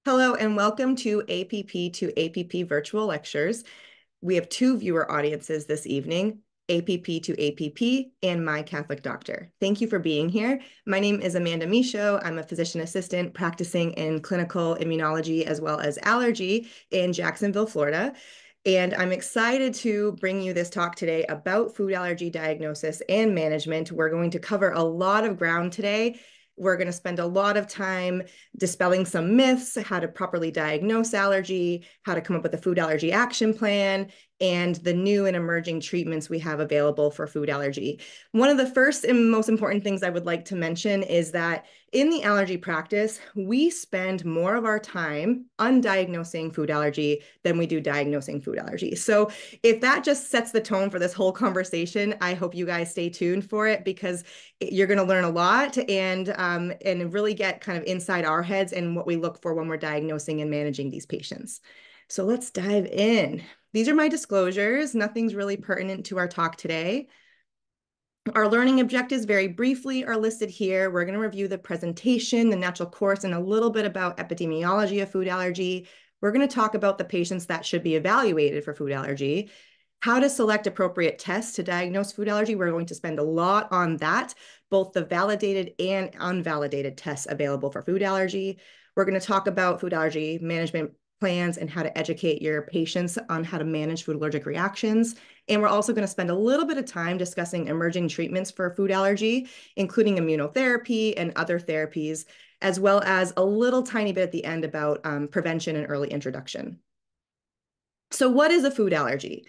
Hello and welcome to APP to APP virtual lectures. We have two viewer audiences this evening, APP to APP and My Catholic Doctor. Thank you for being here. My name is Amanda Michaud. I'm a physician assistant practicing in clinical immunology as well as allergy in Jacksonville, Florida. And I'm excited to bring you this talk today about food allergy diagnosis and management. We're going to cover a lot of ground today. We're going to spend a lot of time dispelling some myths, how to properly diagnose allergy, how to come up with a food allergy action plan, and the new and emerging treatments we have available for food allergy. One of the first and most important things I would like to mention is that in the allergy practice, we spend more of our time undiagnosing food allergy than we do diagnosing food allergy. So if that just sets the tone for this whole conversation, I hope you guys stay tuned for it because you're going to learn a lot and really get kind of inside our heads and what we look for when we're diagnosing and managing these patients. So let's dive in. These are my disclosures. Nothing's really pertinent to our talk today. Our learning objectives very briefly are listed here. We're going to review the presentation, the natural course, and a little bit about epidemiology of food allergy. We're going to talk about the patients that should be evaluated for food allergy, how to select appropriate tests to diagnose food allergy. We're going to spend a lot on that, both the validated and unvalidated tests available for food allergy. We're going to talk about food allergy management plans and how to educate your patients on how to manage food allergic reactions. And we're also going to spend a little bit of time discussing emerging treatments for food allergy, including immunotherapy and other therapies, as well as a little tiny bit at the end about prevention and early introduction. So what is a food allergy?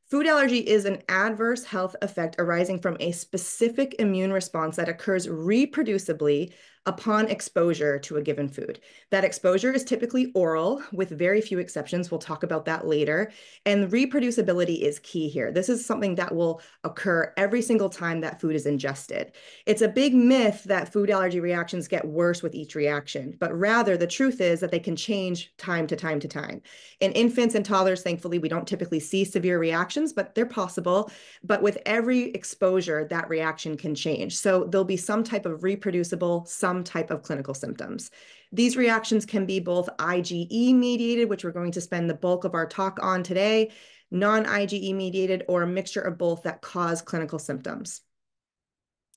Food allergy is an adverse health effect arising from a specific immune response that occurs reproducibly upon exposure to a given food. That exposure is typically oral, with very few exceptions. We'll talk about that later. And reproducibility is key here. This is something that will occur every single time that food is ingested. It's a big myth that food allergy reactions get worse with each reaction, but rather the truth is that they can change time to time to time. In infants and toddlers, thankfully, we don't typically see severe reactions, but they're possible. But with every exposure, that reaction can change. So there'll be some type of reproducible, some type of clinical symptoms. These reactions can be both IgE-mediated, which we're going to spend the bulk of our talk on today, non-IgE-mediated, or a mixture of both that cause clinical symptoms.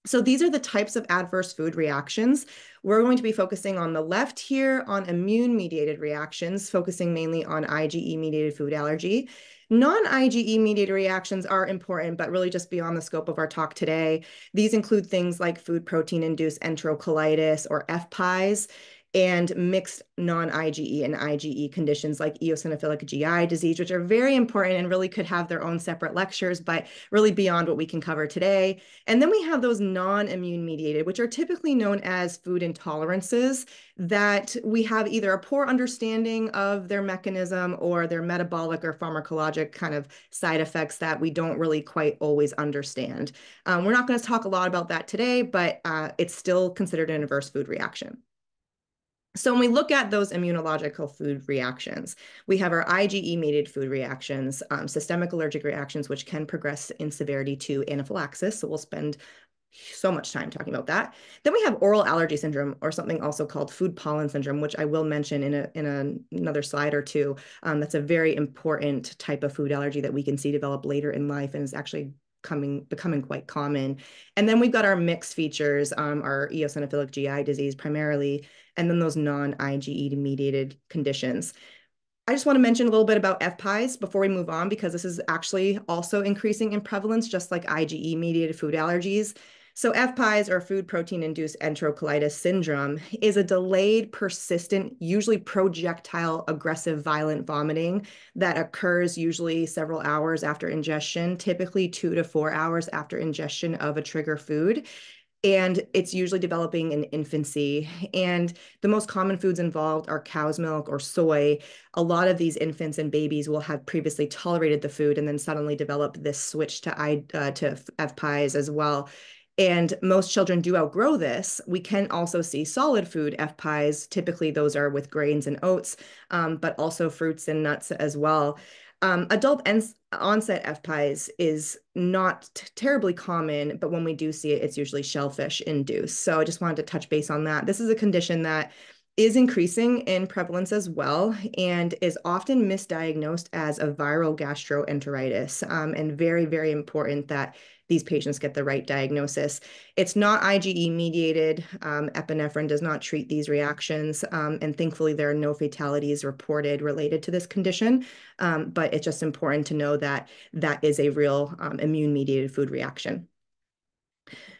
So these are the types of adverse food reactions. We're going to be focusing on the left here on immune-mediated reactions, focusing mainly on IgE-mediated food allergy. Non-IgE-mediated reactions are important, but really just beyond the scope of our talk today. These include things like food protein-induced enterocolitis or FPIES, and mixed non-IgE and IgE conditions like eosinophilic GI disease, which are very important and really could have their own separate lectures, but really beyond what we can cover today. And then we have those non-immune mediated, which are typically known as food intolerances, that we have either a poor understanding of their mechanism or their metabolic or pharmacologic kind of side effects that we don't really quite always understand. We're not going to talk a lot about that today, but it's still considered an adverse food reaction. So when we look at those immunological food reactions, we have our IgE-mediated food reactions, systemic allergic reactions, which can progress in severity to anaphylaxis. So we'll spend so much time talking about that. Then we have oral allergy syndrome, or something also called food pollen syndrome, which I will mention in another slide or two. That's a very important type of food allergy that we can see develop later in life and is actually becoming quite common. And then we've got our mixed features, our eosinophilic GI disease primarily, and then those non-IgE mediated conditions. I just want to mention a little bit about FPIES before we move on, because this is actually also increasing in prevalence, just like IgE-mediated food allergies. So FPIES, or food protein-induced enterocolitis syndrome, is a delayed, persistent, usually projectile, aggressive, violent vomiting that occurs usually several hours after ingestion, typically 2 to 4 hours after ingestion of a trigger food. And it's usually developing in infancy. And the most common foods involved are cow's milk or soy. A lot of these infants and babies will have previously tolerated the food and then suddenly develop this switch to FPIES as well. And most children do outgrow this. We can also see solid food FPIES. Typically, those are with grains and oats, but also fruits and nuts as well. Adult onset FPIES is not terribly common, but when we do see it, it's usually shellfish induced. So I just wanted to touch base on that. This is a condition that is increasing in prevalence as well and is often misdiagnosed as a viral gastroenteritis, and very, very important that these patients get the right diagnosis. It's not IgE-mediated. Epinephrine does not treat these reactions, and thankfully there are no fatalities reported related to this condition, but it's just important to know that that is a real immune-mediated food reaction.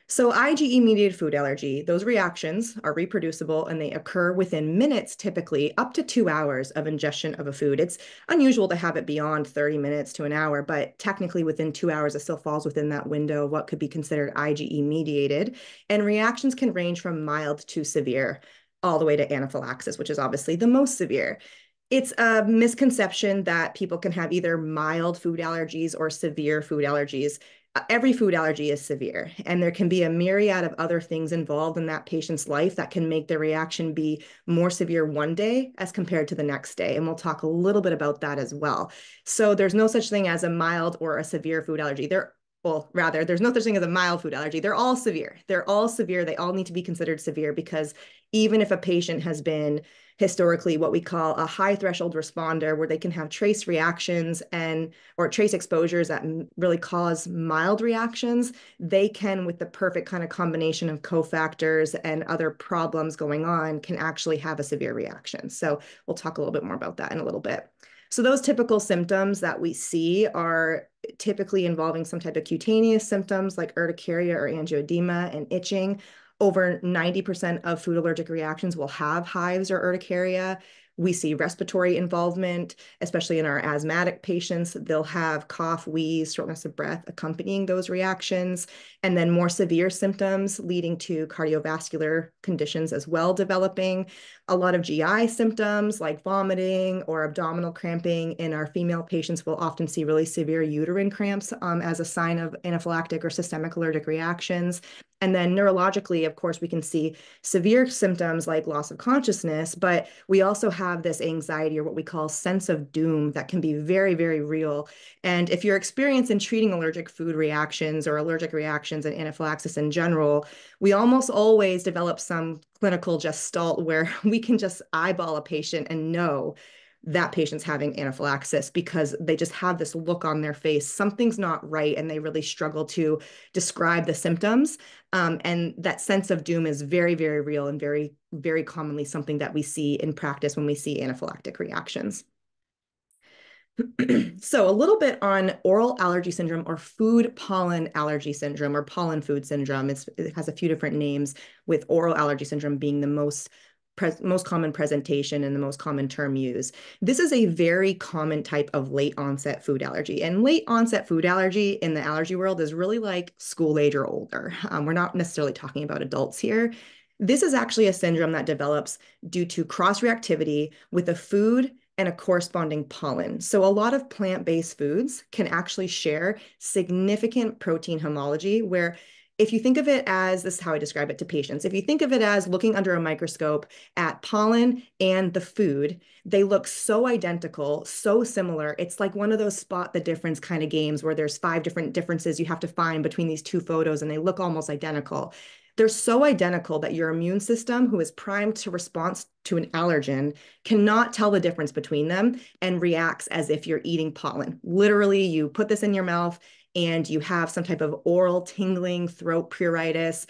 So IgE-mediated food allergy, those reactions are reproducible and they occur within minutes, typically up to 2 hours of ingestion of a food. It's unusual to have it beyond 30 minutes to an hour, but technically within 2 hours, it still falls within that window of what could be considered IgE-mediated. And reactions can range from mild to severe, all the way to anaphylaxis, which is obviously the most severe. It's a misconception that people can have either mild food allergies or severe food allergies. Every food allergy is severe, and there can be a myriad of other things involved in that patient's life that can make the reaction be more severe one day as compared to the next day. And we'll talk a little bit about that as well. So there's no such thing as a mild or a severe food allergy. Well, rather, there's no such thing as a mild food allergy. They're all severe. They're all severe. They all need to be considered severe because even if a patient has been historically what we call a high threshold responder, where they can have trace reactions or trace exposures that really cause mild reactions, they can, with the perfect kind of combination of cofactors and other problems going on, can actually have a severe reaction. So we'll talk a little bit more about that in a little bit. So those typical symptoms that we see are typically involving some type of cutaneous symptoms like urticaria or angioedema and itching. Over 90% of food allergic reactions will have hives or urticaria. We see respiratory involvement, especially in our asthmatic patients. They'll have cough, wheeze, shortness of breath accompanying those reactions, and then more severe symptoms leading to cardiovascular conditions as well developing. A lot of GI symptoms like vomiting or abdominal cramping in our female patients will often see really severe uterine cramps as a sign of anaphylactic or systemic allergic reactions. And then neurologically, of course, we can see severe symptoms like loss of consciousness, but we also have this anxiety or what we call sense of doom that can be very, very real. And if you're experienced in treating allergic food reactions or allergic reactions and anaphylaxis in general, we almost always develop some clinical gestalt where we can just eyeball a patient and know that patient's having anaphylaxis because they just have this look on their face. Something's not right, and they really struggle to describe the symptoms. And that sense of doom is very, very real and very, very commonly something that we see in practice when we see anaphylactic reactions. So a little bit on oral allergy syndrome or food pollen allergy syndrome or pollen food syndrome. It has a few different names, with oral allergy syndrome being the most common presentation and the most common term used. This is a very common type of late onset food allergy. And late onset food allergy in the allergy world is really like school age or older. We're not necessarily talking about adults here. This is actually a syndrome that develops due to cross-reactivity with a food and a corresponding pollen. So a lot of plant-based foods can actually share significant protein homology, where if you think of it as, this is how I describe it to patients, if you think of it as looking under a microscope at pollen and the food, they look so identical, so similar. It's like one of those spot the difference kind of games where there's 5 different differences you have to find between these 2 photos and they look almost identical. They're so identical that your immune system, who is primed to respond to an allergen, cannot tell the difference between them and reacts as if you're eating pollen. Literally, you put this in your mouth and you have some type of oral tingling, throat pruritus.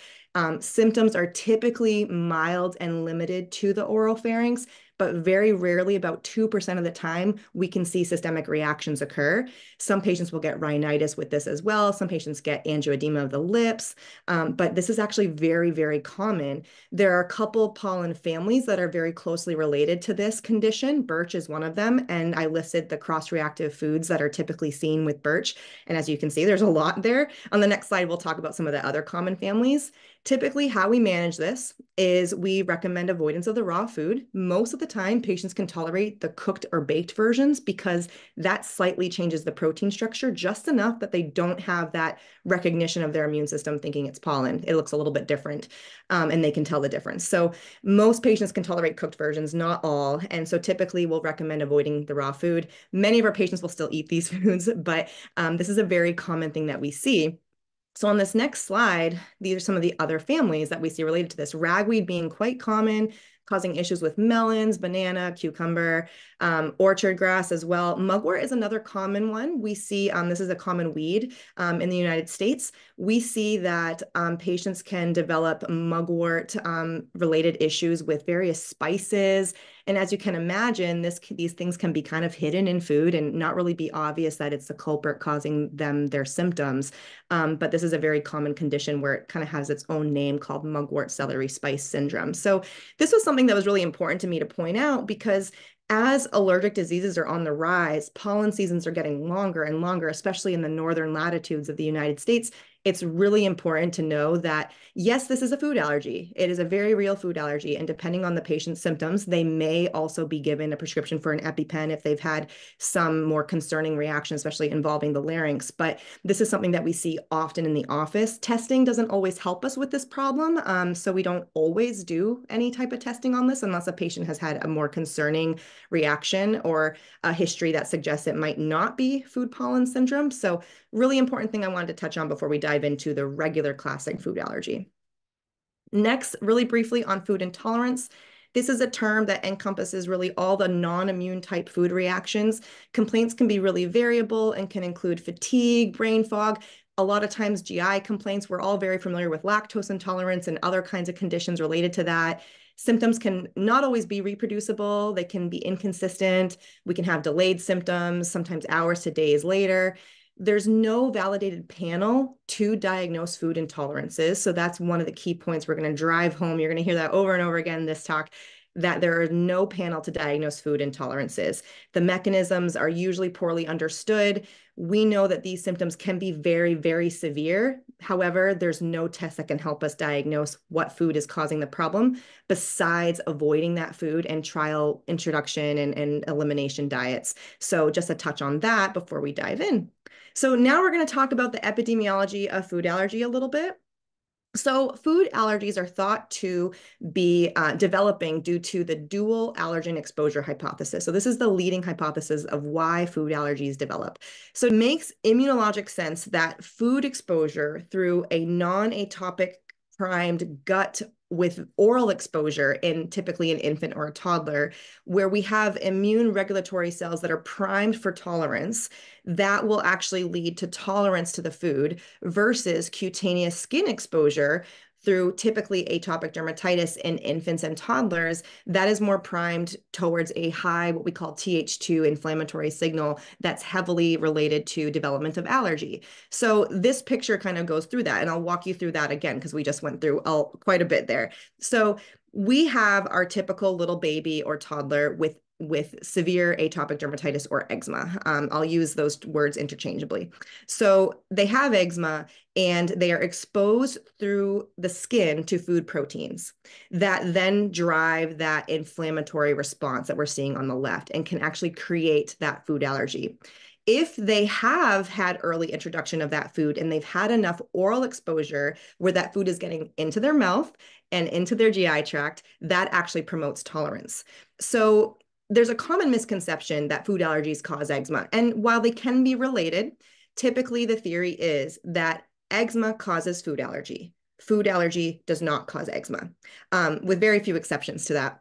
Symptoms are typically mild and limited to the oral pharynx, but very rarely, about 2% of the time, we can see systemic reactions occur. Some patients will get rhinitis with this as well. Some patients get angioedema of the lips, but this is actually very, very common. There are a couple pollen families that are very closely related to this condition. Birch is one of them, and I listed the cross-reactive foods that are typically seen with birch. And as you can see, there's a lot there. On the next slide, we'll talk about some of the other common families. Typically, how we manage this is we recommend avoidance of the raw food. Most of the time, patients can tolerate the cooked or baked versions because that slightly changes the protein structure just enough that they don't have that recognition of their immune system thinking it's pollen. It looks a little bit different, and they can tell the difference. So most patients can tolerate cooked versions, not all. And so typically, we'll recommend avoiding the raw food. Many of our patients will still eat these foods, but this is a very common thing that we see. So on this next slide, these are some of the other families that we see related to this. Ragweed being quite common, causing issues with melons, banana, cucumber, orchard grass as well. Mugwort is another common one. We see this is a common weed in the United States. We see that patients can develop mugwort related issues with various spices. And as you can imagine, these things can be kind of hidden in food and not really be obvious that it's the culprit causing them their symptoms. But this is a very common condition where it kind of has its own name called mugwort celery spice syndrome. So this was something that was really important to me to point out, because as allergic diseases are on the rise, pollen seasons are getting longer and longer, especially in the northern latitudes of the United States. It's really important to know that, yes, this is a food allergy. It is a very real food allergy. And depending on the patient's symptoms, they may also be given a prescription for an EpiPen if they've had some more concerning reaction, especially involving the larynx. But this is something that we see often in the office. Testing doesn't always help us with this problem. So we don't always do any type of testing on this unless a patient has had a more concerning reaction or a history that suggests it might not be food pollen syndrome. So really important thing I wanted to touch on before we dive into the regular classic food allergy. Next, really briefly on food intolerance. This is a term that encompasses really all the non-immune type food reactions. Complaints can be really variable and can include fatigue, brain fog, a lot of times GI complaints. We're all very familiar with lactose intolerance and other kinds of conditions related to that. Symptoms can not always be reproducible. They can be inconsistent. We can have delayed symptoms, sometimes hours to days later. There's no validated panel to diagnose food intolerances. So that's one of the key points we're going to drive home. You're going to hear that over and over again in this talk, that there is no panel to diagnose food intolerances. The mechanisms are usually poorly understood. We know that these symptoms can be very, very severe. However, there's no test that can help us diagnose what food is causing the problem besides avoiding that food and trial introduction and elimination diets. So just a touch on that before we dive in. So now we're going to talk about the epidemiology of food allergy a little bit. So food allergies are thought to be developing due to the dual allergen exposure hypothesis. So this is the leading hypothesis of why food allergies develop. So it makes immunologic sense that food exposure through a non-atopic primed gut with oral exposure in typically an infant or a toddler, where we have immune regulatory cells that are primed for tolerance, that will actually lead to tolerance to the food versus cutaneous skin exposure through typically atopic dermatitis in infants and toddlers that is more primed towards a high, what we call Th2 inflammatory signal that's heavily related to development of allergy. So this picture kind of goes through that, and I'll walk you through that again because we just went through quite a bit there. So we have our typical little baby or toddler with severe atopic dermatitis or eczema. I'll use those words interchangeably. So they have eczema and they are exposed through the skin to food proteins that then drive that inflammatory response that we're seeing on the left and can actually create that food allergy. If they have had early introduction of that food and they've had enough oral exposure where that food is getting into their mouth and into their GI tract, that actually promotes tolerance. So there's a common misconception that food allergies cause eczema. And while they can be related, typically the theory is that eczema causes food allergy. Food allergy does not cause eczema, with very few exceptions to that.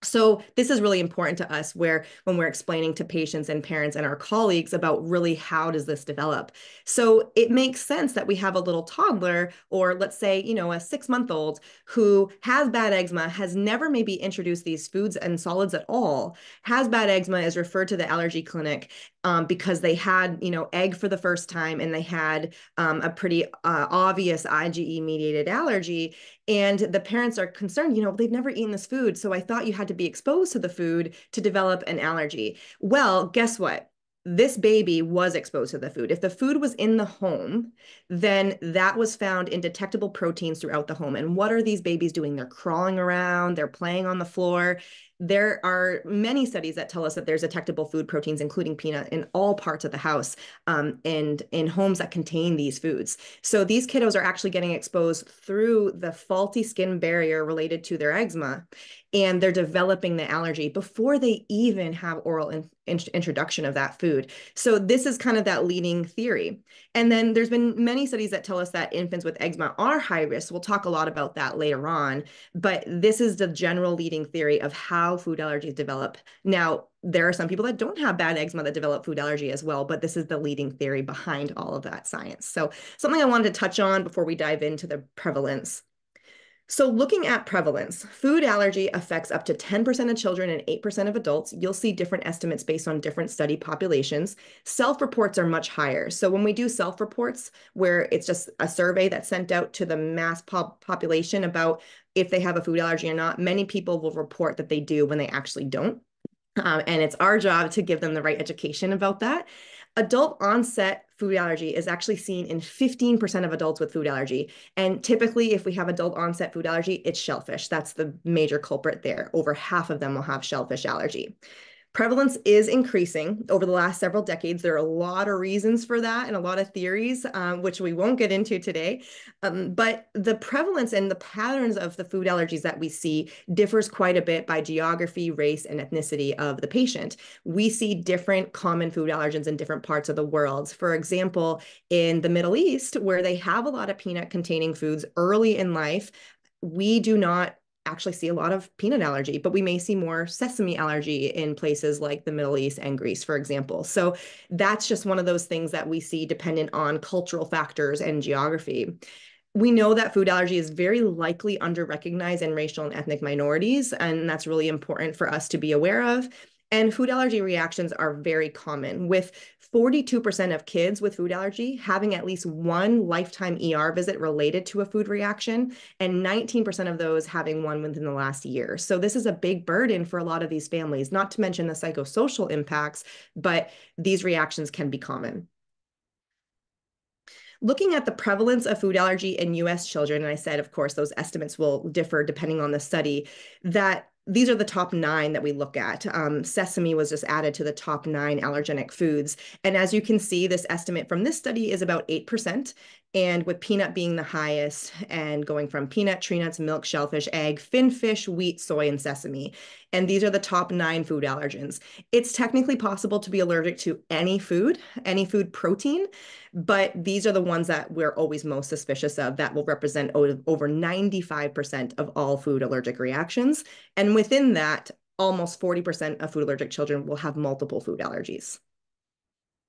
So this is really important to us when we're explaining to patients and parents and our colleagues about really how does this develop. So it makes sense that we have a little toddler, or let's say, a 6-month-old who has bad eczema, has never maybe introduced these foods and solids at all, has bad eczema, is referred to the allergy clinic because they had, egg for the first time and they had a pretty obvious IgE-mediated allergy. And the parents are concerned, they've never eaten this food. So I thought you had to be exposed to the food to develop an allergy. Well, guess what? This baby was exposed to the food. If the food was in the home, then that was found in detectable proteins throughout the home. And what are these babies doing? They're crawling around, they're playing on the floor. there are many studies that tell us that there's detectable food proteins, including peanut, in all parts of the house, and in homes that contain these foods. So these kiddos are actually getting exposed through the faulty skin barrier related to their eczema, and they're developing the allergy before they even have oral introduction of that food. So this is kind of that leading theory. And then there's been many studies that tell us that infants with eczema are high risk. We'll talk a lot about that later on, but this is the general leading theory of how food allergies develop. Now, there are some people that don't have bad eczema that develop food allergy as well, but this is the leading theory behind all of that science. So something I wanted to touch on before we dive into the prevalence. So looking at prevalence, food allergy affects up to 10% of children and 8% of adults. You'll see different estimates based on different study populations. Self-reports are much higher. So when we do self-reports, where it's just a survey that's sent out to the mass population about if they have a food allergy or not, many people will report that they do when they actually don't. And it's our job to give them the right education about that. Adult onset food allergy is actually seen in 15% of adults with food allergy. And typically, if we have adult onset food allergy, it's shellfish. That's the major culprit there. Over half of them will have shellfish allergy. Prevalence is increasing over the last several decades. There are a lot of reasons for that and a lot of theories, which we won't get into today. But the prevalence and the patterns of the food allergies that we see differs quite a bit by geography, race, and ethnicity of the patient. We see different common food allergens in different parts of the world. For example, in the Middle East, where they have a lot of peanut-containing foods early in life, we do not actually see a lot of peanut allergy, but we may see more sesame allergy in places like the Middle East and Greece, for example. So that's just one of those things that we see dependent on cultural factors and geography. We know that food allergy is very likely under-recognized in racial and ethnic minorities, and that's really important for us to be aware of. And food allergy reactions are very common, with 42% of kids with food allergy having at least one lifetime ER visit related to a food reaction, and 19% of those having one within the last year. So this is a big burden for a lot of these families, not to mention the psychosocial impacts, but these reactions can be common. Looking at the prevalence of food allergy in US children, and I said, of course, those estimates will differ depending on the study, that these are the top 9 that we look at. Sesame was just added to the top 9 allergenic foods. And as you can see, this estimate from this study is about 8%, and with peanut being the highest, and going from peanut, tree nuts, milk, shellfish, egg, finfish, wheat, soy, and sesame. And these are the top 9 food allergens. It's technically possible to be allergic to any food protein, but these are the ones that we're always most suspicious of that will represent over 95% of all food allergic reactions. And within that, almost 40% of food allergic children will have multiple food allergies.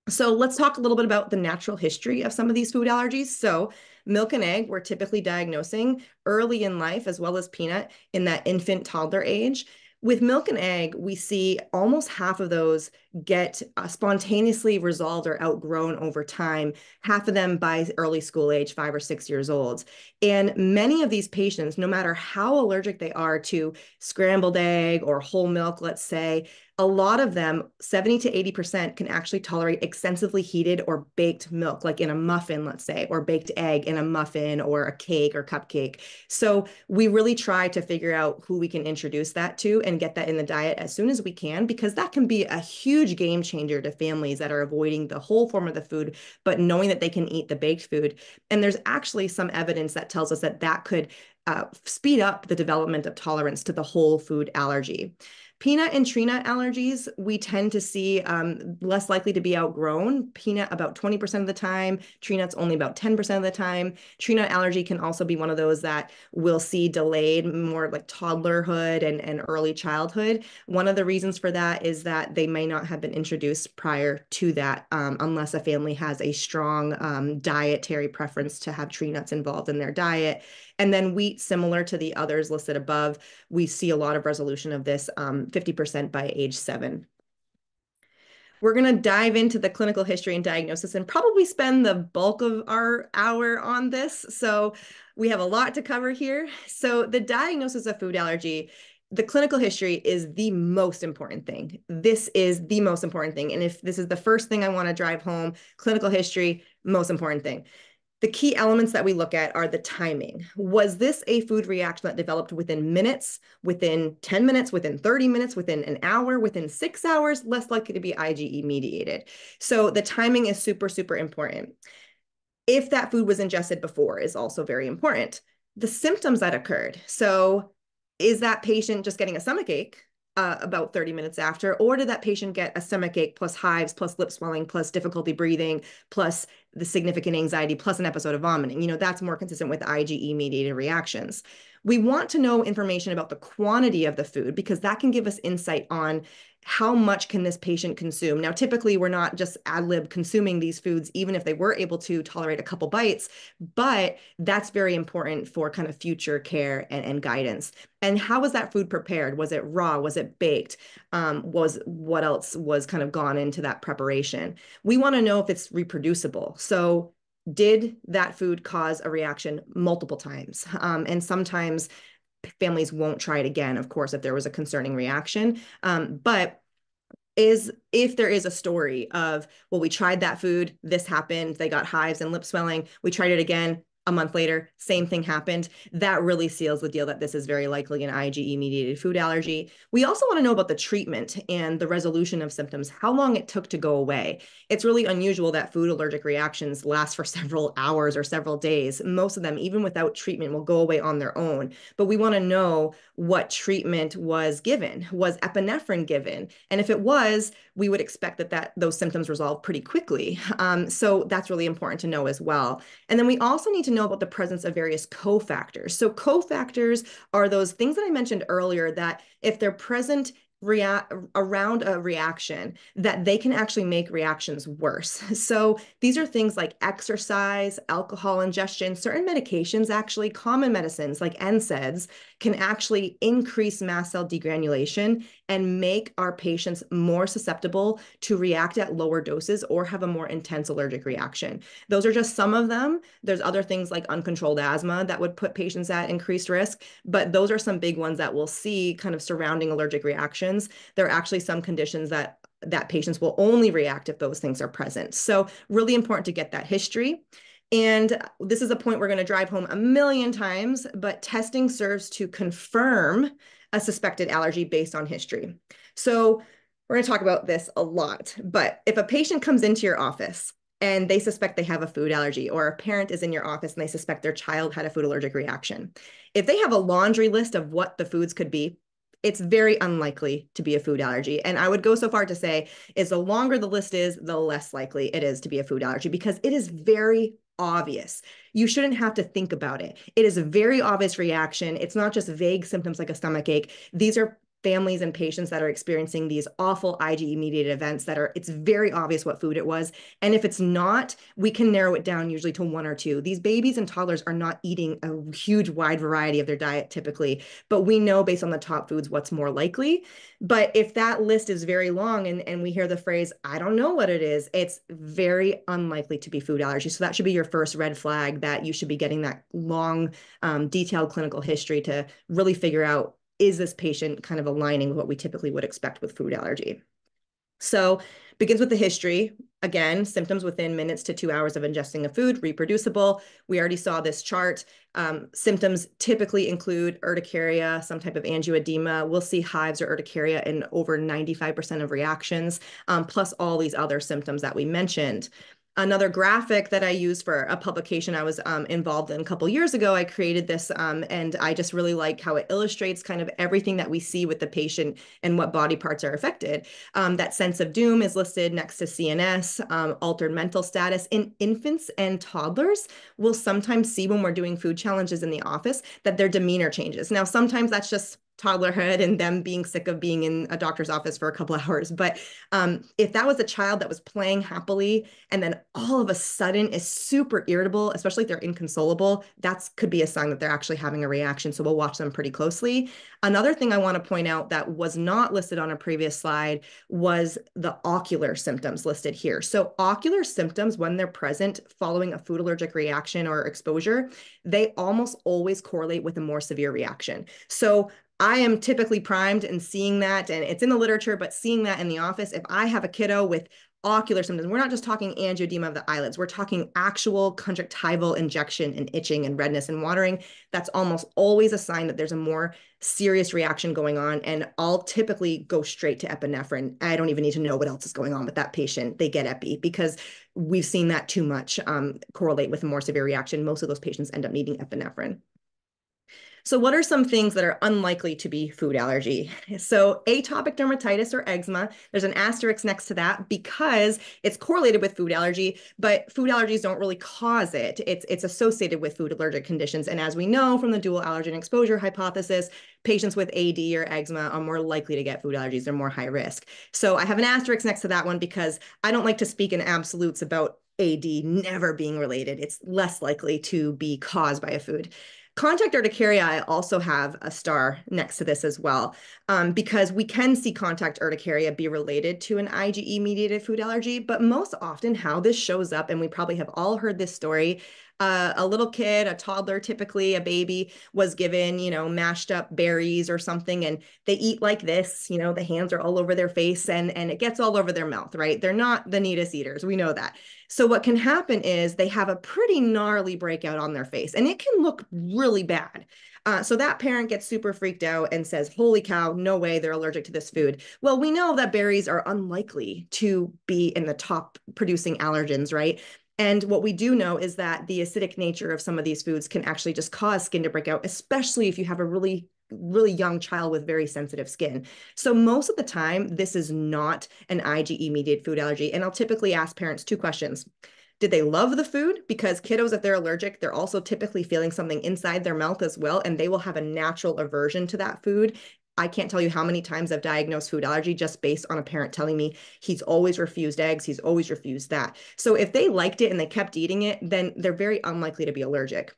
So let's talk a little bit about the natural history of some of these food allergies. So milk and egg, we're typically diagnosing early in life, as well as peanut in that infant toddler age. With milk and egg, we see almost half of those get spontaneously resolved or outgrown over time, half of them by early school age, 5 or 6 years old. And many of these patients, no matter how allergic they are to scrambled egg or whole milk, let's say, a lot of them, 70 to 80%, can actually tolerate extensively heated or baked milk, like in a muffin, let's say, or baked egg in a muffin or a cake or cupcake. So we really try to figure out who we can introduce that to and get that in the diet as soon as we can, because that can be a huge game changer to families that are avoiding the whole form of the food, but knowing that they can eat the baked food. And there's actually some evidence that tells us that that could speed up the development of tolerance to the whole food allergy. Peanut and tree nut allergies, we tend to see less likely to be outgrown. Peanut about 20% of the time, tree nuts only about 10% of the time. Tree nut allergy can also be one of those that we'll see delayed, more like toddlerhood and early childhood. One of the reasons for that is that they may not have been introduced prior to that, unless a family has a strong dietary preference to have tree nuts involved in their diet. And then wheat, similar to the others listed above, we see a lot of resolution of this, 50% by age 7. We're going to dive into the clinical history and diagnosis and probably spend the bulk of our hour on this. So we have a lot to cover here. So the diagnosis of food allergy, the clinical history is the most important thing. This is the most important thing. And if this is the first thing I want to drive home, clinical history, most important thing. The key elements that we look at are the timing. Was this a food reaction that developed within minutes, within 10 minutes, within 30 minutes, within an hour, within 6 hours? Less likely to be IgE mediated. So the timing is super, super important. If that food was ingested before is also very important. The symptoms that occurred. So is that patient just getting a stomachache about 30 minutes after, or did that patient get a stomachache plus hives, plus lip swelling, plus difficulty breathing, plus the significant anxiety, plus an episode of vomiting? That's more consistent with IgE-mediated reactions. We want to know information about the quantity of the food because that can give us insight on how much can this patient consume. Now, typically, we're not just ad lib consuming these foods, even if they were able to tolerate a couple bites, but that's very important for kind of future care and guidance. And how was that food prepared? Was it raw? Was it baked? What else was kind of gone into that preparation? We want to know if it's reproducible. So did that food cause a reaction multiple times? And sometimes families won't try it again, of course, if there was a concerning reaction. But if there is a story of, well, we tried that food, this happened, they got hives and lip swelling, we tried it again, a month later, same thing happened, that really seals the deal that this is very likely an IgE-mediated food allergy. We also want to know about the treatment and the resolution of symptoms, how long it took to go away. It's really unusual that food allergic reactions last for several hours or several days. Most of them, even without treatment, will go away on their own. But we want to know what treatment was given. Was epinephrine given? And if it was, we would expect that those symptoms resolve pretty quickly. So that's really important to know as well. And then we also need to know about the presence of various cofactors. So cofactors are those things that I mentioned earlier that if they're present around a reaction, that they can actually make reactions worse. So these are things like exercise, alcohol ingestion, certain medications, actually common medicines like NSAIDs can actually increase mast cell degranulation and make our patients more susceptible to react at lower doses or have a more intense allergic reaction. Those are just some of them. There's other things like uncontrolled asthma that would put patients at increased risk, but those are some big ones that we'll see kind of surrounding allergic reactions. There are actually some conditions that patients will only react if those things are present. So really important to get that history. And this is a point we're going to drive home a million times, but testing serves to confirm a suspected allergy based on history. So we're going to talk about this a lot, but if a patient comes into your office and they suspect they have a food allergy, or a parent is in your office and they suspect their child had a food allergic reaction, if they have a laundry list of what the foods could be, it's very unlikely to be a food allergy. And I would go so far to say is the longer the list is, the less likely it is to be a food allergy because it is very obvious. You shouldn't have to think about it. It is a very obvious reaction. It's not just vague symptoms like a stomachache. These are families and patients that are experiencing these awful IgE-mediated events it's very obvious what food it was. And if it's not, we can narrow it down usually to one or two. These babies and toddlers are not eating a huge wide variety of their diet typically, but we know based on the top foods what's more likely. But if that list is very long and we hear the phrase, I don't know what it is, it's very unlikely to be food allergy. So that should be your first red flag that you should be getting that long, detailed clinical history to really figure out, is this patient kind of aligning with what we typically would expect with food allergy? So begins with the history. Again, symptoms within minutes to 2 hours of ingesting a food, reproducible. We already saw this chart. Symptoms typically include urticaria, some type of angioedema. We'll see hives or urticaria in over 95% of reactions, plus all these other symptoms that we mentioned. Another graphic that I used for a publication I was involved in a couple years ago, I created this and I just really like how it illustrates kind of everything that we see with the patient and what body parts are affected. That sense of doom is listed next to CNS, altered mental status. In infants and toddlers, we'll sometimes see when we're doing food challenges in the office that their demeanor changes. Now, sometimes that's just toddlerhood and them being sick of being in a doctor's office for a couple of hours. But if that was a child that was playing happily and then all of a sudden is super irritable, especially if they're inconsolable, that could be a sign that they're actually having a reaction. So we'll watch them pretty closely. Another thing I want to point out that was not listed on a previous slide was the ocular symptoms listed here. So ocular symptoms, when they're present following a food allergic reaction or exposure, they almost always correlate with a more severe reaction. So I am typically primed and seeing that, and it's in the literature, but seeing that in the office, if I have a kiddo with ocular symptoms. We're not just talking angioedema of the eyelids. We're talking actual conjunctival injection and itching and redness and watering. That's almost always a sign that there's a more serious reaction going on. And I'll typically go straight to epinephrine. I don't even need to know what else is going on with that patient. They get epi because we've seen that too much correlate with a more severe reaction. Most of those patients end up needing epinephrine. So what are some things that are unlikely to be food allergy? So atopic dermatitis or eczema, there's an asterisk next to that because it's correlated with food allergy, but food allergies don't really cause it. It's associated with food allergic conditions. And as we know from the dual allergen exposure hypothesis, patients with AD or eczema are more likely to get food allergies. They're more high risk. So I have an asterisk next to that one because I don't like to speak in absolutes about AD never being related. It's less likely to be caused by a food. Contact urticaria, I also have a star next to this as well, because we can see contact urticaria be related to an IgE-mediated food allergy, but most often how this shows up, and we probably have all heard this story, a little kid, a toddler, typically a baby, was given, mashed up berries or something, and they eat like this, the hands are all over their face and it gets all over their mouth, right? They're not the neatest eaters. We know that. So what can happen is they have a pretty gnarly breakout on their face, and it can look really bad. So that parent gets super freaked out and says, holy cow, no way, they're allergic to this food. Well, we know that berries are unlikely to be in the top producing allergens, right? And what we do know is that the acidic nature of some of these foods can actually just cause skin to break out, especially if you have a really young child with very sensitive skin. So most of the time, this is not an IgE-mediated food allergy. And I'll typically ask parents two questions. Did they love the food? Because kiddos, if they're allergic, they're also typically feeling something inside their mouth as well, and they will have a natural aversion to that food. I can't tell you how many times I've diagnosed food allergy just based on a parent telling me he's always refused eggs, he's always refused that. So if they liked it and they kept eating it, then they're very unlikely to be allergic.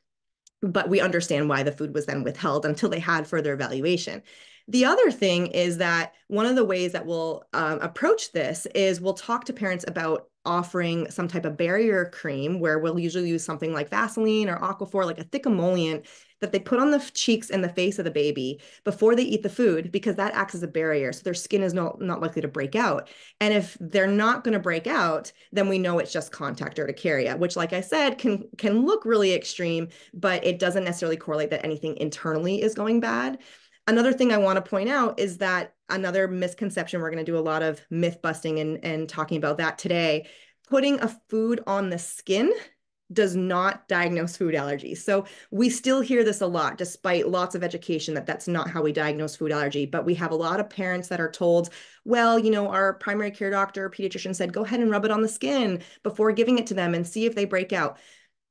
But we understand why the food was then withheld until they had further evaluation. The other thing is that one of the ways that we'll approach this is we'll talk to parents about offering some type of barrier cream where we'll usually use something like Vaseline or Aquaphor, like a thick emollient that they put on the cheeks and the face of the baby before they eat the food, because that acts as a barrier. So their skin is not likely to break out. And if they're not going to break out, then we know it's just contact urticaria, which, like I said, can look really extreme, but it doesn't necessarily correlate that anything internally is going bad. Another thing I want to point out is that another misconception, we're going to do a lot of myth busting and talking about that today. Putting a food on the skin does not diagnose food allergies. So we still hear this a lot, despite lots of education, that that's not how we diagnose food allergy. But we have a lot of parents that are told, well, our primary care doctor, pediatrician said, go ahead and rub it on the skin before giving it to them and see if they break out.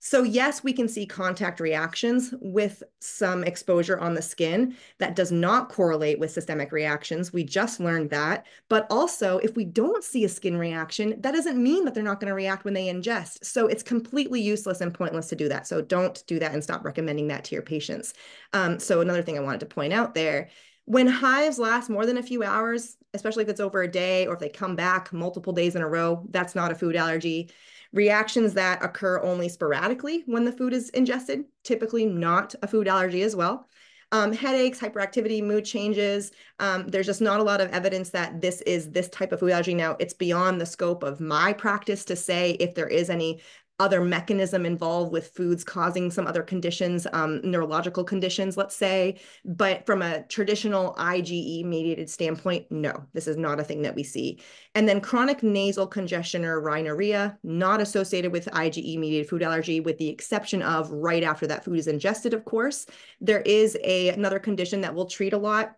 So yes, we can see contact reactions with some exposure on the skin. That does not correlate with systemic reactions. We just learned that. But also, if we don't see a skin reaction, that doesn't mean that they're not going to react when they ingest. So it's completely useless and pointless to do that. So don't do that and stop recommending that to your patients. So another thing I wanted to point out there, when hives last more than a few hours, especially if it's over a day or if they come back multiple days in a row, that's not a food allergy. Reactions that occur only sporadically when the food is ingested, typically not a food allergy as well. Headaches, hyperactivity, mood changes. There's just not a lot of evidence that this is this type of food allergy. Now, it's beyond the scope of my practice to say if there is any other mechanism involved with foods causing some other conditions, neurological conditions, let's say. But from a traditional IgE-mediated standpoint, no, this is not a thing that we see. And then chronic nasal congestion or rhinorrhea, not associated with IgE-mediated food allergy, with the exception of right after that food is ingested, of course. There is another condition that we'll treat a lot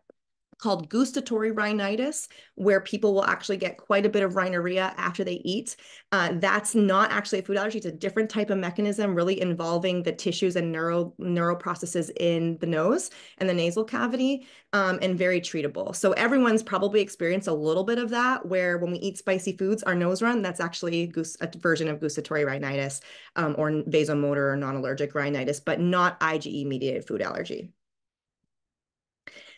called gustatory rhinitis, where people will actually get quite a bit of rhinorrhea after they eat. That's not actually a food allergy. It's a different type of mechanism, really involving the tissues and neural processes in the nose and the nasal cavity, and very treatable. So everyone's probably experienced a little bit of that, where when we eat spicy foods, our nose run. That's actually a version of gustatory rhinitis, or vasomotor or non-allergic rhinitis, but not IgE-mediated food allergy.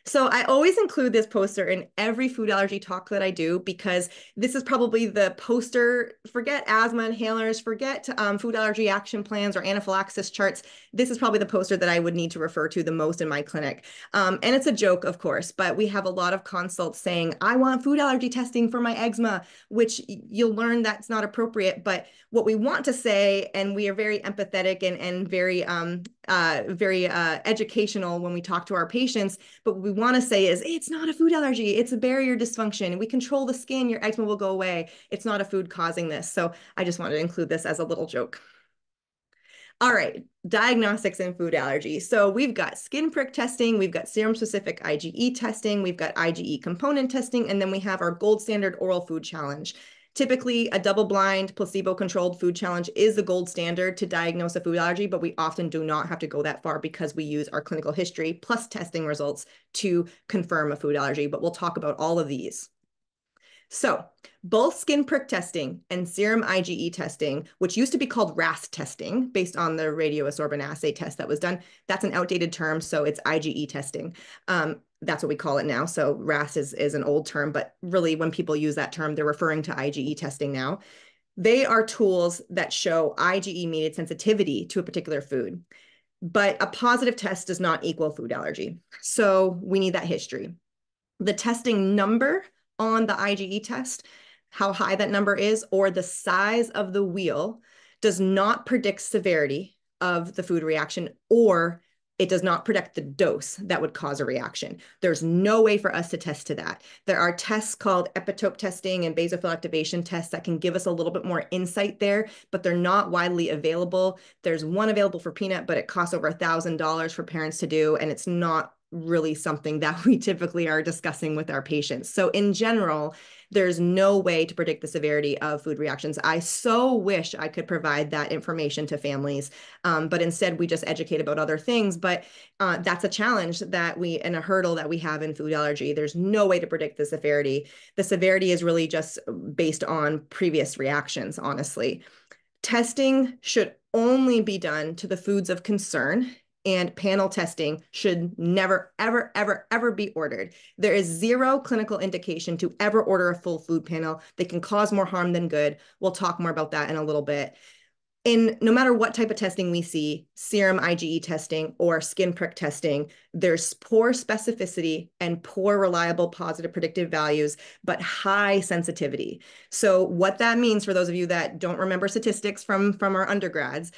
So I always include this poster in every food allergy talk that I do because this is probably the poster, forget asthma inhalers, forget food allergy action plans or anaphylaxis charts. This is probably the poster that I would need to refer to the most in my clinic. And it's a joke, of course, but we have a lot of consults saying, I want food allergy testing for my eczema, which you'll learn that's not appropriate. But what we want to say, and we are very empathetic and very educational when we talk to our patients, but what we want to say is it's not a food allergy, it's a barrier dysfunction. We control the skin, your eczema will go away. It's not a food causing this. So I just wanted to include this as a little joke. All right, diagnostics in food allergy. So we've got skin prick testing, we've got serum-specific IgE testing, we've got IgE component testing, and then we have our gold standard oral food challenge. Typically, a double-blind, placebo-controlled food challenge is the gold standard to diagnose a food allergy, but we often do not have to go that far because we use our clinical history plus testing results to confirm a food allergy, but we'll talk about all of these. So both skin prick testing and serum IgE testing, which used to be called RAS testing based on the radioabsorbent assay test that was done, that's an outdated term, so it's IgE testing. That's what we call it now. So RAS is an old term, but really when people use that term, they're referring to IgE testing now. They are tools that show IgE-mediated sensitivity to a particular food, but a positive test does not equal food allergy. So we need that history. The testing number on the IgE test, how high that number is, or the size of the wheel does not predict severity of the food reaction, or it does not predict the dose that would cause a reaction. There's no way for us to test to that. There are tests called epitope testing and basophil activation tests that can give us a little bit more insight there, but they're not widely available. There's one available for peanut, but it costs over $1,000 for parents to do, and it's not really something that we typically are discussing with our patients. So in general, there's no way to predict the severity of food reactions. I so wish I could provide that information to families, but instead we just educate about other things. But that's a challenge that and a hurdle that we have in food allergy. There's no way to predict the severity. The severity is really just based on previous reactions, honestly. Testing should only be done to the foods of concern, and panel testing should never, ever, ever, ever be ordered. There is zero clinical indication to ever order a full food panel. They can cause more harm than good. We'll talk more about that in a little bit. And no matter what type of testing we see, serum IgE testing or skin prick testing, there's poor specificity and poor reliable positive predictive values, but high sensitivity. So what that means for those of you that don't remember statistics from our undergrads,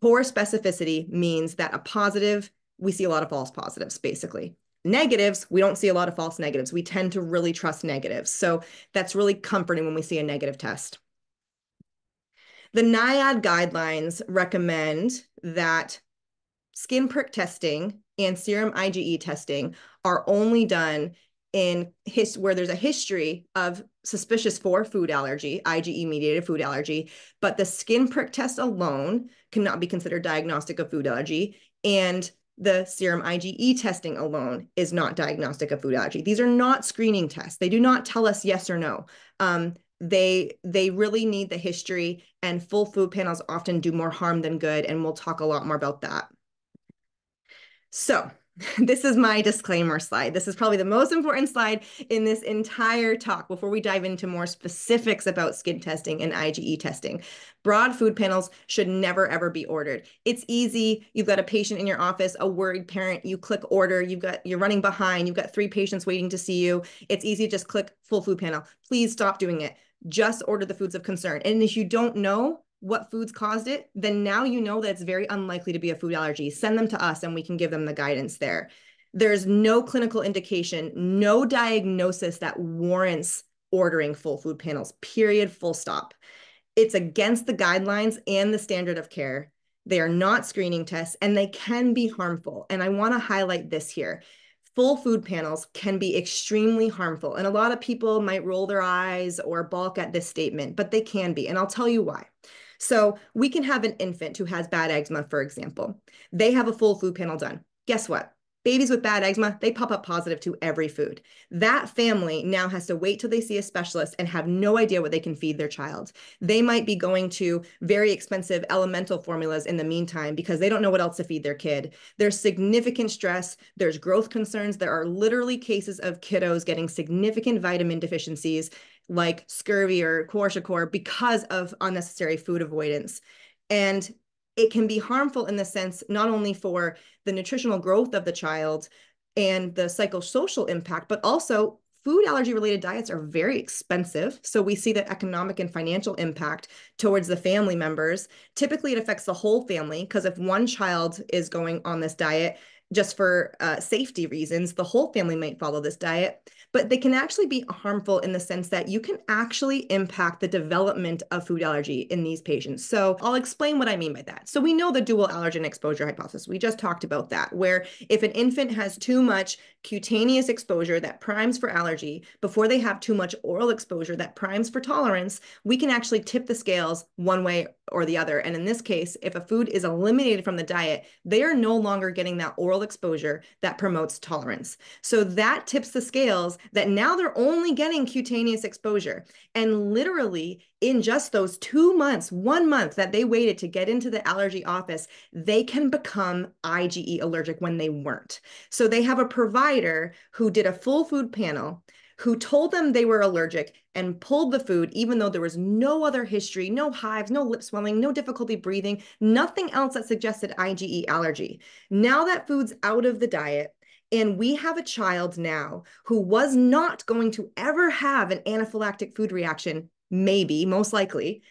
poor specificity means that a positive, we see a lot of false positives, basically. Negatives, we don't see a lot of false negatives. We tend to really trust negatives. So that's really comforting when we see a negative test. The NIAID guidelines recommend that skin prick testing and serum IgE testing are only done in where there's a history of suspicious for food allergy, IgE-mediated food allergy, but the skin prick test alone cannot be considered diagnostic of food allergy, and the serum IgE testing alone is not diagnostic of food allergy. These are not screening tests. They do not tell us yes or no. They really need the history, and full food panels often do more harm than good, and we'll talk a lot more about that. So this is my disclaimer slide. This is probably the most important slide in this entire talk before we dive into more specifics about skin testing and IgE testing. Broad food panels should never, ever be ordered. It's easy. You've got a patient in your office, a worried parent, you click order, you're running behind, you've got 3 patients waiting to see you. It's easy to just click full food panel. Please stop doing it. Just order the foods of concern. And if you don't know what foods caused it, then now you know that it's very unlikely to be a food allergy. Send them to us and we can give them the guidance there. There's no clinical indication, no diagnosis that warrants ordering full food panels, period, full stop. It's against the guidelines and the standard of care. They are not screening tests and they can be harmful. And I want to highlight this here. Full food panels can be extremely harmful. And a lot of people might roll their eyes or balk at this statement, but they can be. And I'll tell you why. So we can have an infant who has bad eczema, for example. They have a full food panel done. Guess what? Babies with bad eczema, they pop up positive to every food. That family now has to wait till they see a specialist and have no idea what they can feed their child. They might be going to very expensive elemental formulas in the meantime because they don't know what else to feed their kid. There's significant stress. There's growth concerns. There are literally cases of kiddos getting significant vitamin deficiencies like scurvy or kwashiorkor because of unnecessary food avoidance. And it can be harmful in the sense not only for the nutritional growth of the child and the psychosocial impact, but also food allergy related diets are very expensive. So we see the economic and financial impact towards the family members. Typically, it affects the whole family because if one child is going on this diet, just for safety reasons, the whole family might follow this diet, but they can actually be harmful in the sense that you can actually impact the development of food allergy in these patients. So I'll explain what I mean by that. So we know the dual allergen exposure hypothesis. We just talked about that, where if an infant has too much cutaneous exposure that primes for allergy before they have too much oral exposure that primes for tolerance, we can actually tip the scales one way or the other. And in this case, if a food is eliminated from the diet, they are no longer getting that oral exposure that promotes tolerance. So that tips the scales that now they're only getting cutaneous exposure. And literally in just those 2 months, 1 month that they waited to get into the allergy office, they can become IgE allergic when they weren't. So they have a provider who did a full food panel, who told them they were allergic and pulled the food, even though there was no other history, no hives, no lip swelling, no difficulty breathing, nothing else that suggested IgE allergy. Now that food's out of the diet, and we have a child now who was not going to ever have an anaphylactic food reaction, maybe, most likely.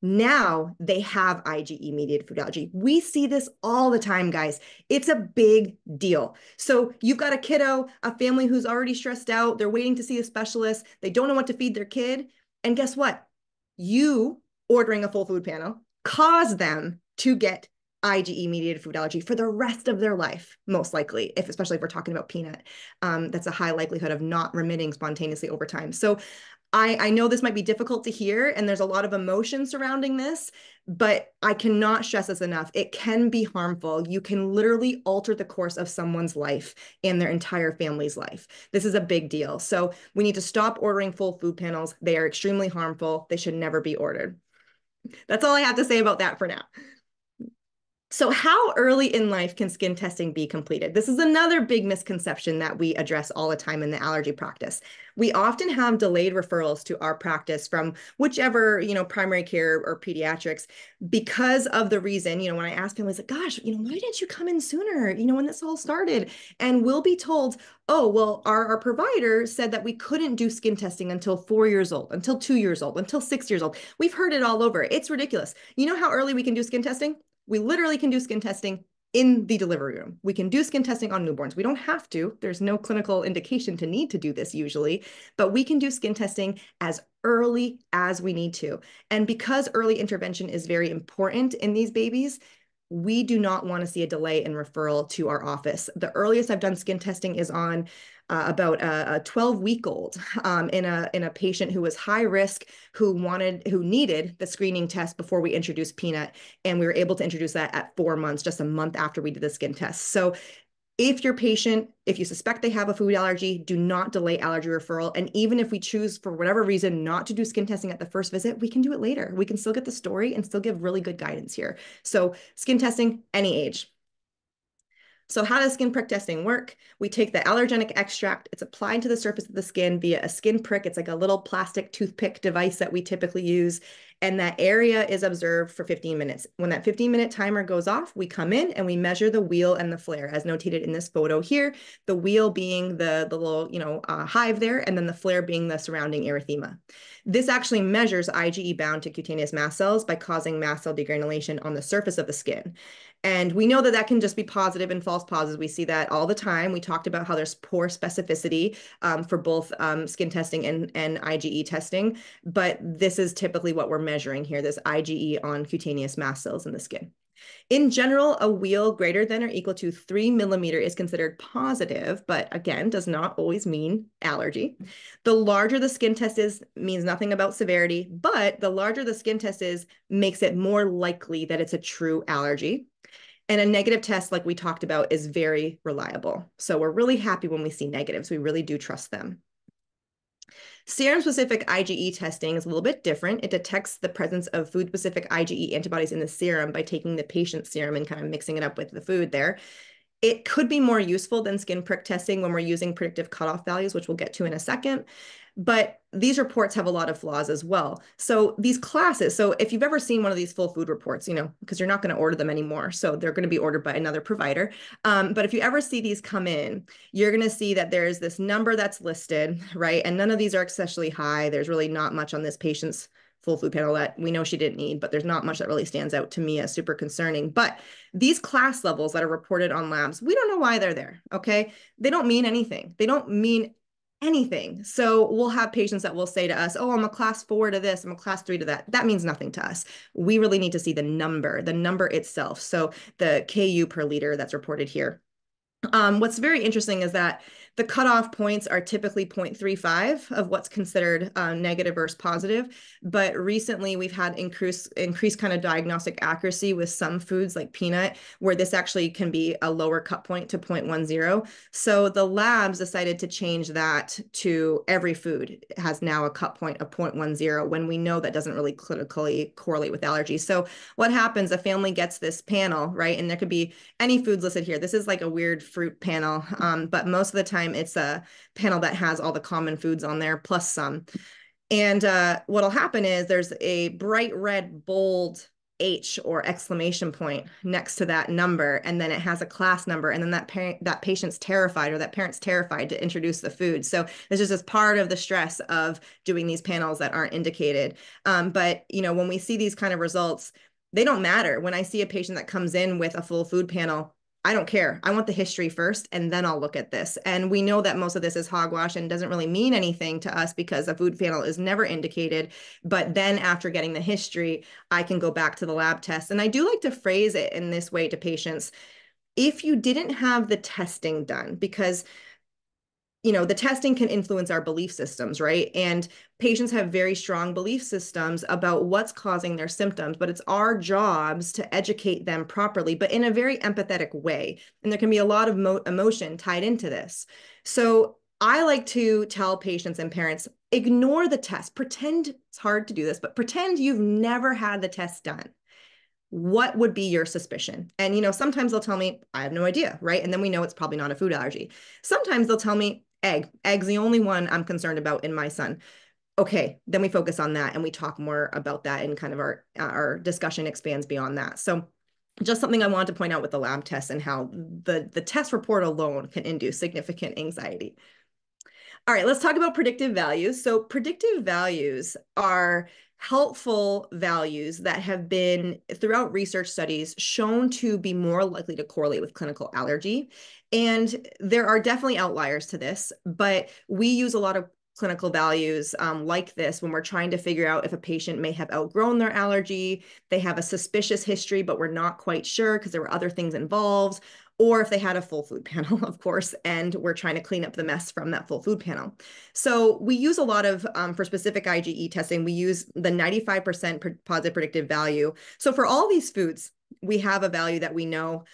Now they have IgE-mediated food allergy. We see this all the time, guys. It's a big deal. So you've got a kiddo, a family who's already stressed out. They're waiting to see a specialist. They don't know what to feed their kid. And guess what? You ordering a full food panel caused them to get IgE-mediated food allergy for the rest of their life, most likely, especially if we're talking about peanut. That's a high likelihood of not remitting spontaneously over time. So I know this might be difficult to hear, and there's a lot of emotion surrounding this, but I cannot stress this enough. It can be harmful. You can literally alter the course of someone's life and their entire family's life. This is a big deal. So we need to stop ordering full food panels. They are extremely harmful. They should never be ordered. That's all I have to say about that for now. So how early in life can skin testing be completed? This is another big misconception that we address all the time in the allergy practice. We often have delayed referrals to our practice from whichever, primary care or pediatrics because of the reason, when I ask families like, gosh, why didn't you come in sooner, when this all started? And we'll be told, oh, well, our provider said that we couldn't do skin testing until 4 years old, until 2 years old, until 6 years old. We've heard it all over. It's ridiculous. You know how early we can do skin testing? We literally can do skin testing in the delivery room. We can do skin testing on newborns. We don't have to. There's no clinical indication to need to do this usually, but we can do skin testing as early as we need to. And because early intervention is very important in these babies, we do not want to see a delay in referral to our office. The earliest I've done skin testing is on about a 12-week-old in a patient who was high risk, who needed the screening test before we introduced peanut, and we were able to introduce that at 4 months, just a month after we did the skin test. So if you suspect they have a food allergy, do not delay allergy referral. And even if we choose for whatever reason not to do skin testing at the first visit, we can do it later. We can still get the story and still give really good guidance here. So skin testing, any age. So how does skin prick testing work? We take the allergenic extract, it's applied to the surface of the skin via a skin prick. It's like a little plastic toothpick device that we typically use. And that area is observed for 15 minutes. When that 15-minute timer goes off, we come in and we measure the wheal and the flare, as notated in this photo here, the wheal being the little hive there, and then the flare being the surrounding erythema. This actually measures IgE bound to cutaneous mast cells by causing mast cell degranulation on the surface of the skin. And we know that that can just be positive and false positives. We see that all the time. We talked about how there's poor specificity for both skin testing and IgE testing, but this is typically what we're measuring here, this IgE on cutaneous mast cells in the skin. In general, a wheal greater than or equal to 3 millimeters is considered positive, but again, does not always mean allergy. The larger the skin test is, means nothing about severity, but the larger the skin test is, makes it more likely that it's a true allergy. And a negative test, like we talked about, is very reliable. So we're really happy when we see negatives. We really do trust them. Serum-specific IgE testing is a little bit different. It detects the presence of food-specific IgE antibodies in the serum by taking the patient's serum and kind of mixing it up with the food there. It could be more useful than skin prick testing when we're using predictive cutoff values, which we'll get to in a second. But these reports have a lot of flaws as well. So these classes, so if you've ever seen one of these full food reports, because you're not going to order them anymore, so they're going to be ordered by another provider. But if you ever see these come in, you're going to see that there's this number that's listed, right? And none of these are especially high. There's really not much on this patient's full food panel that we know she didn't need, but there's not much that really stands out to me as super concerning. But these class levels that are reported on labs, we don't know why they're there, okay? They don't mean anything. They don't mean anything. So we'll have patients that will say to us, oh, I'm a class 4 to this, I'm a class 3 to that. That means nothing to us. We really need to see the number itself. So the KU per liter that's reported here. What's very interesting is that the cutoff points are typically 0.35 of what's considered negative versus positive. But recently we've had increased kind of diagnostic accuracy with some foods like peanut, where this actually can be a lower cut point to 0.10. So the labs decided to change that to every food has now a cut point of 0.10 when we know that doesn't really clinically correlate with allergies. So what happens, a family gets this panel, right? And there could be any foods listed here. This is like a weird fruit panel, but most of the time it's a panel that has all the common foods on there plus some. And what'll happen is there's a bright red bold H or exclamation point next to that number, and then it has a class number, and then that patient's terrified or that parent's terrified to introduce the food. So this is just part of the stress of doing these panels that aren't indicated. But when we see these kind of results, they don't matter. When I see a patient that comes in with a full food panel, I don't care. I want the history first, and then I'll look at this. And we know that most of this is hogwash and doesn't really mean anything to us because a food panel is never indicated. But then after getting the history, I can go back to the lab test. And I do like to phrase it in this way to patients. If you didn't have the testing done, because the testing can influence our belief systems, right? And patients have very strong belief systems about what's causing their symptoms, but it's our jobs to educate them properly, but in a very empathetic way. And there can be a lot of emotion tied into this. So I like to tell patients and parents, ignore the test. Pretend, it's hard to do this, but pretend you've never had the test done. What would be your suspicion? And, sometimes they'll tell me, I have no idea, right? And then we know it's probably not a food allergy. Sometimes they'll tell me, egg. Egg's the only one I'm concerned about in my son. Okay, then we focus on that and we talk more about that, and kind of our discussion expands beyond that. So just something I wanted to point out with the lab tests and how the test report alone can induce significant anxiety. All right, let's talk about predictive values. So predictive values are helpful values that have been, throughout research studies, shown to be more likely to correlate with clinical allergy. And there are definitely outliers to this, but we use a lot of clinical values like this when we're trying to figure out if a patient may have outgrown their allergy, they have a suspicious history, but we're not quite sure because there were other things involved, or if they had a full food panel, of course, and we're trying to clean up the mess from that full food panel. So we use a lot of, for specific IgE testing, we use the 95% positive predictive value. So for all these foods, we have a value that we know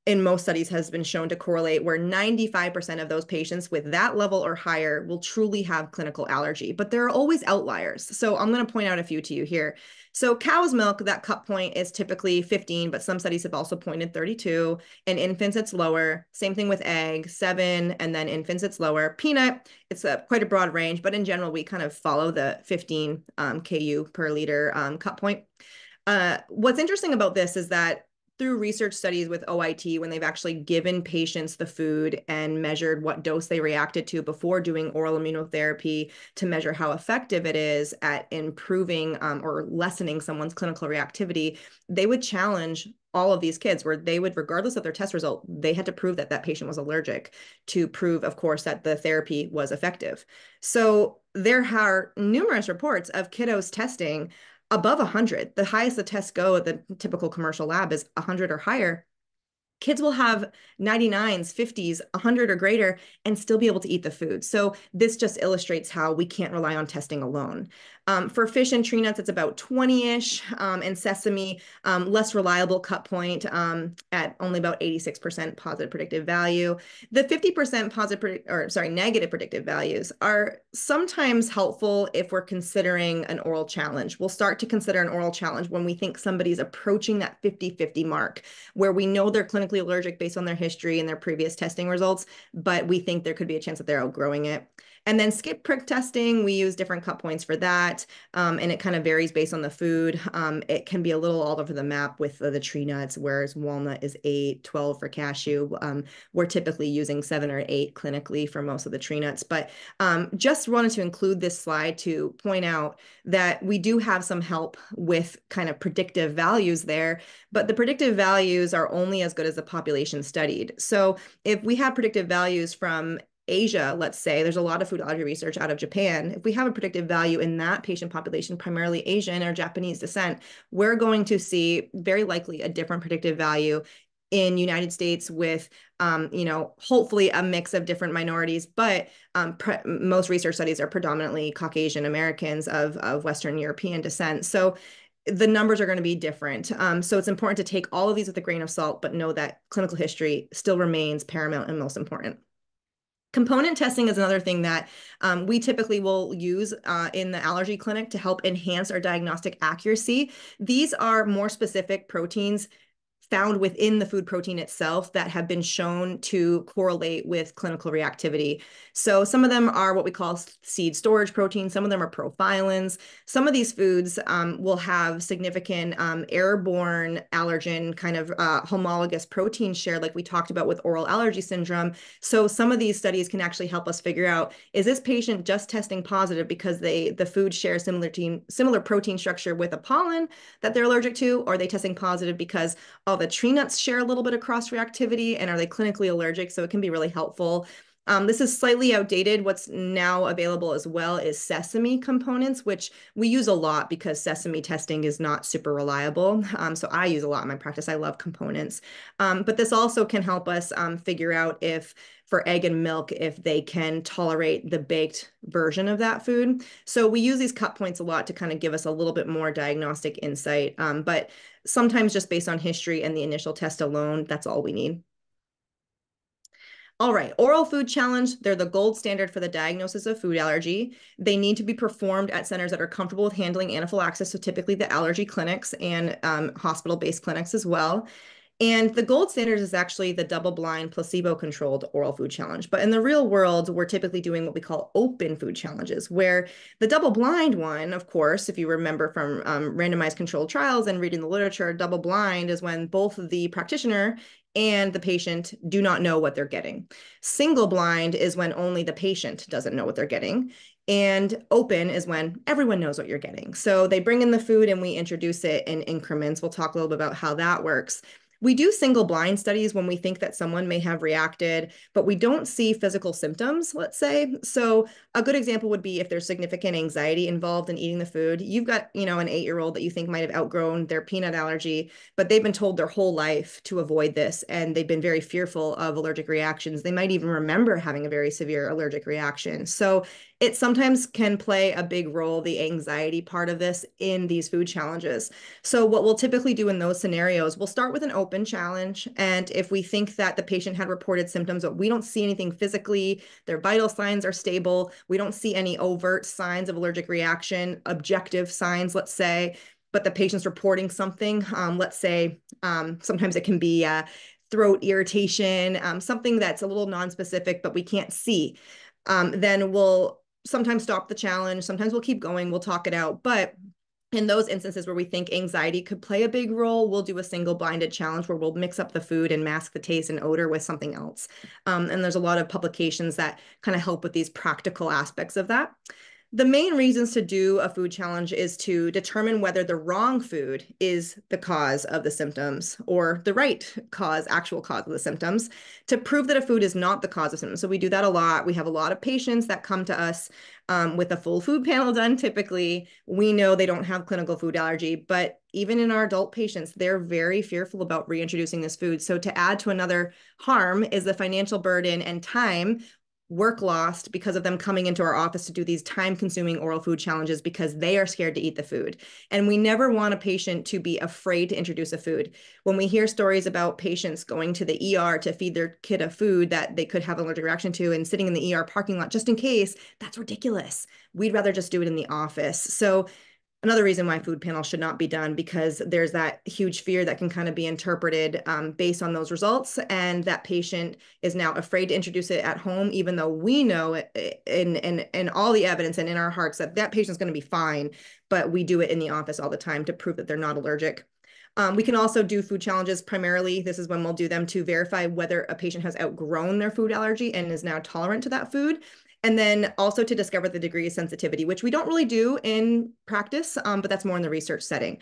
in most studies has been shown to correlate, where 95% of those patients with that level or higher will truly have clinical allergy. But there are always outliers. So I'm going to point out a few to you here. So cow's milk, that cut point is typically 15, but some studies have also pointed 32. In infants, it's lower. Same thing with egg, 7, and then infants, it's lower. Peanut, it's quite a broad range, but in general, we kind of follow the 15 KU per liter cut point. What's interesting about this is that through research studies with OIT, when they've actually given patients the food and measured what dose they reacted to before doing oral immunotherapy to measure how effective it is at improving or lessening someone's clinical reactivity, they would challenge all of these kids where they would, regardless of their test result, they had to prove that that patient was allergic to prove, of course, that the therapy was effective. So there are numerous reports of kiddos testing above 100. The highest the tests go at the typical commercial lab is 100 or higher. Kids will have 99s, 50s, 100 or greater, and still be able to eat the food. So this just illustrates how we can't rely on testing alone. For fish and tree nuts, it's about 20-ish, and sesame, less reliable cut point at only about 86% positive predictive value. The 50% negative predictive values are sometimes helpful if we're considering an oral challenge. We'll start to consider an oral challenge when we think somebody's approaching that 50-50 mark, where we know they're clinically allergic based on their history and their previous testing results, but we think there could be a chance that they're outgrowing it. And then skip prick testing, we use different cut points for that, and it kind of varies based on the food. It can be a little all over the map with the tree nuts, whereas walnut is 8, 12 for cashew. We're typically using 7 or 8 clinically for most of the tree nuts. But just wanted to include this slide to point out that we do have some help with kind of predictive values there, but the predictive values are only as good as the population studied. So if we have predictive values from Asia, let's say, there's a lot of food allergy research out of Japan. If we have a predictive value in that patient population, primarily Asian or Japanese descent, we're going to see very likely a different predictive value in United States with, hopefully a mix of different minorities, but most research studies are predominantly Caucasian Americans of Western European descent. So the numbers are going to be different. So it's important to take all of these with a grain of salt, but know that clinical history still remains paramount and most important. Component testing is another thing that we typically will use in the allergy clinic to help enhance our diagnostic accuracy. These are more specific proteins found within the food protein itself that have been shown to correlate with clinical reactivity. So some of them are what we call seed storage proteins. Some of them are profiolins. Some of these foods will have significant airborne allergen kind of homologous protein share, like we talked about with oral allergy syndrome. So some of these studies can actually help us figure out, is this patient just testing positive because the food shares similar protein structure with a pollen that they're allergic to, or are they testing positive because all the tree nuts share a little bit of cross-reactivity, and are they clinically allergic? So it can be really helpful. This is slightly outdated. What's now available as well is sesame components, which we use a lot because sesame testing is not super reliable. So I use a lot in my practice. I love components. But this also can help us figure out if for egg and milk, if they can tolerate the baked version of that food. So we use these cut points a lot to kind of give us a little bit more diagnostic insight. But sometimes just based on history and the initial test alone, that's all we need. All right, oral food challenge, they're the gold standard for the diagnosis of food allergy. They need to be performed at centers that are comfortable with handling anaphylaxis, so typically the allergy clinics and hospital-based clinics as well. And the gold standard is actually the double-blind, placebo-controlled oral food challenge. But in the real world, we're typically doing what we call open food challenges, where the double-blind one, of course, if you remember from randomized controlled trials and reading the literature, double-blind is when both the practitioner and the patient do not know what they're getting. Single blind is when only the patient doesn't know what they're getting. And open is when everyone knows what you're getting. So they bring in the food and we introduce it in increments. We'll talk a little bit about how that works. We do single blind studies when we think that someone may have reacted, but we don't see physical symptoms, let's say. So a good example would be if there's significant anxiety involved in eating the food. You've got, an 8-year-old that you think might have outgrown their peanut allergy, but they've been told their whole life to avoid this, and they've been very fearful of allergic reactions. They might even remember having a very severe allergic reaction. So it sometimes can play a big role, the anxiety part of this, in these food challenges. So what we'll typically do in those scenarios, we'll start with an open challenge. And if we think that the patient had reported symptoms, but we don't see anything physically, their vital signs are stable, we don't see any overt signs of allergic reaction, objective signs, let's say, but the patient's reporting something, let's say, sometimes it can be throat irritation, something that's a little nonspecific, but we can't see. Then we'll sometimes stop the challenge. Sometimes we'll keep going. We'll talk it out. But in those instances where we think anxiety could play a big role, we'll do a single blinded challenge where we'll mix up the food and mask the taste and odor with something else. And there's a lot of publications that kind of help with these practical aspects of that. The main reasons to do a food challenge is to determine whether the wrong food is the cause of the symptoms or the right cause, actual cause of the symptoms, to prove that a food is not the cause of symptoms. So we do that a lot. We have a lot of patients that come to us with a full food panel done. Typically, we know they don't have clinical food allergy, but even in our adult patients, they're very fearful about reintroducing this food. So to add to another harm is the financial burden and time, work lost because of them coming into our office to do these time-consuming oral food challenges because they are scared to eat the food. And we never want a patient to be afraid to introduce a food. When we hear stories about patients going to the ER to feed their kid a food that they could have an allergic reaction to and sitting in the ER parking lot just in case, that's ridiculous. We'd rather just do it in the office. So another reason why food panels should not be done, because there's that huge fear that can kind of be interpreted based on those results. And that patient is now afraid to introduce it at home, even though we know in all the evidence and in our hearts that that patient's going to be fine. But we do it in the office all the time to prove that they're not allergic. We can also do food challenges. Primarily, this is when we'll do them to verify whether a patient has outgrown their food allergy and is now tolerant to that food. And then also to discover the degree of sensitivity, which we don't really do in practice, but that's more in the research setting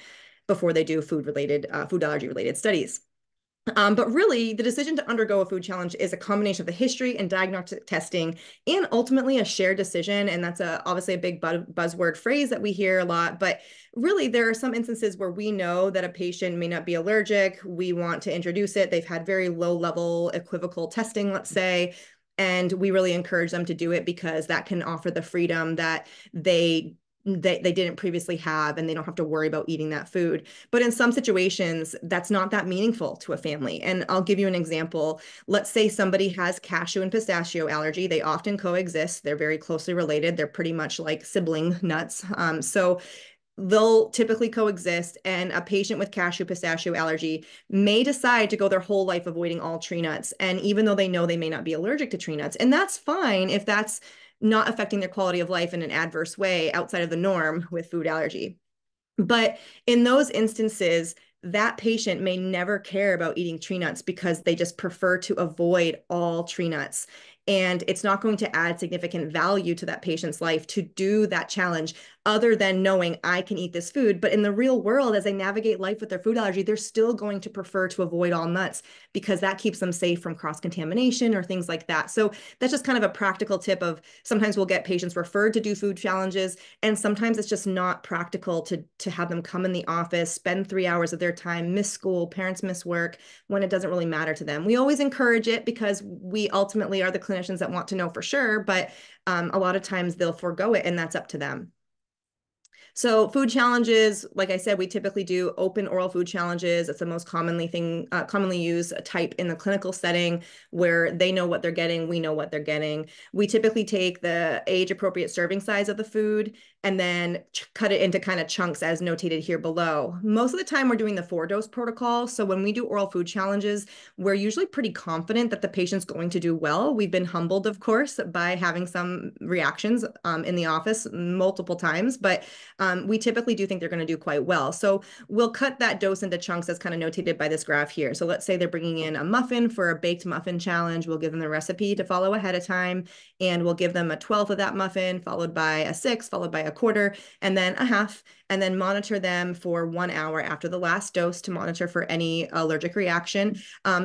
before they do food allergy related studies. But really, the decision to undergo a food challenge is a combination of the history and diagnostic testing and ultimately a shared decision. And that's obviously a big buzzword phrase that we hear a lot. But really, there are some instances where we know that a patient may not be allergic. We want to introduce it. They've had very low level equivocal testing, let's say. And we really encourage them to do it because that can offer the freedom that they didn't previously have, and they don't have to worry about eating that food. But in some situations, that's not that meaningful to a family. And I'll give you an example. Let's say somebody has cashew and pistachio allergy. They often coexist. They're very closely related. They're pretty much like sibling nuts. So they'll typically coexist, and a patient with cashew pistachio allergy may decide to go their whole life avoiding all tree nuts. And even though they know they may not be allergic to tree nuts, and that's fine if that's not affecting their quality of life in an adverse way outside of the norm with food allergy. But in those instances, that patient may never care about eating tree nuts because they just prefer to avoid all tree nuts. And it's not going to add significant value to that patient's life to do that challenge other than knowing I can eat this food. But in the real world, as they navigate life with their food allergy, they're still going to prefer to avoid all nuts because that keeps them safe from cross-contamination or things like that. So that's just kind of a practical tip of sometimes we'll get patients referred to do food challenges, and sometimes it's just not practical to have them come in the office, spend 3 hours of their time, miss school, parents miss work, when it doesn't really matter to them. We always encourage it because we ultimately are the clinicians that want to know for sure, but a lot of times they'll forego it, and that's up to them. So food challenges, like I said, we typically do open oral food challenges. It's the most commonly used type in the clinical setting where they know what they're getting, we know what they're getting. We typically take the age-appropriate serving size of the food and then cut it into kind of chunks as notated here below. Most of the time we're doing the 4-dose protocol. So when we do oral food challenges, we're usually pretty confident that the patient's going to do well. We've been humbled, of course, by having some reactions in the office multiple times, but we typically do think they're going to do quite well. So we'll cut that dose into chunks as kind of notated by this graph here. So let's say they're bringing in a muffin for a baked muffin challenge. We'll give them the recipe to follow ahead of time, and we'll give them a 1/12 of that muffin, followed by a 1/6, followed by a 1/4, and then a 1/2, and then monitor them for 1 hour after the last dose to monitor for any allergic reaction.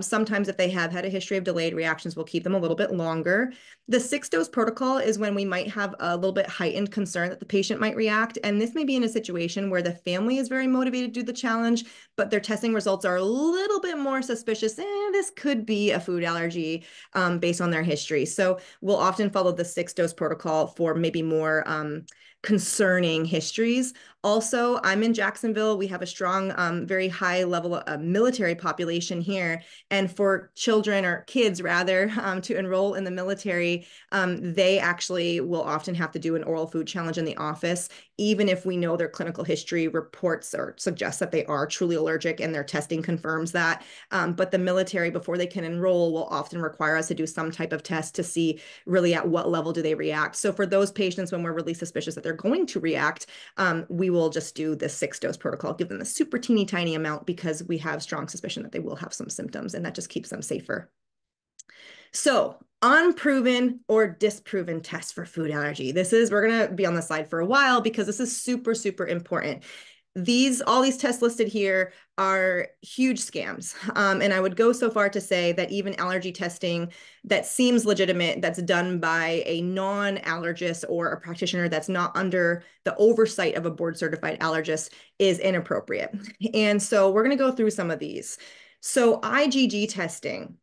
Sometimes if they have had a history of delayed reactions, we'll keep them a little bit longer. The 6-dose protocol is when we might have a little bit heightened concern that the patient might react. And this may be in a situation where the family is very motivated to do the challenge, but their testing results are a little bit more suspicious. This could be a food allergy based on their history. So we'll often follow the 6-dose protocol for maybe more concerning histories. Also, I'm in Jacksonville. We have a strong, very high level of military population here. And for children or kids, rather, to enroll in the military, they actually will often have to do an oral food challenge in the office, even if we know their clinical history reports or suggests that they are truly allergic and their testing confirms that. But the military, before they can enroll, will often require us to do some type of test to see really at what level do they react. So for those patients, when we're really suspicious that they're going to react, we will just do the 6-dose protocol, give them a super teeny tiny amount because we have strong suspicion that they will have some symptoms, and that just keeps them safer. So unproven or disproven tests for food allergy. We're going to be on the slide for a while because this is super, super important. All these tests listed here are huge scams. And I would go so far to say that even allergy testing that seems legitimate, that's done by a non-allergist or a practitioner that's not under the oversight of a board-certified allergist, is inappropriate. And so we're going to go through some of these. So IgG testing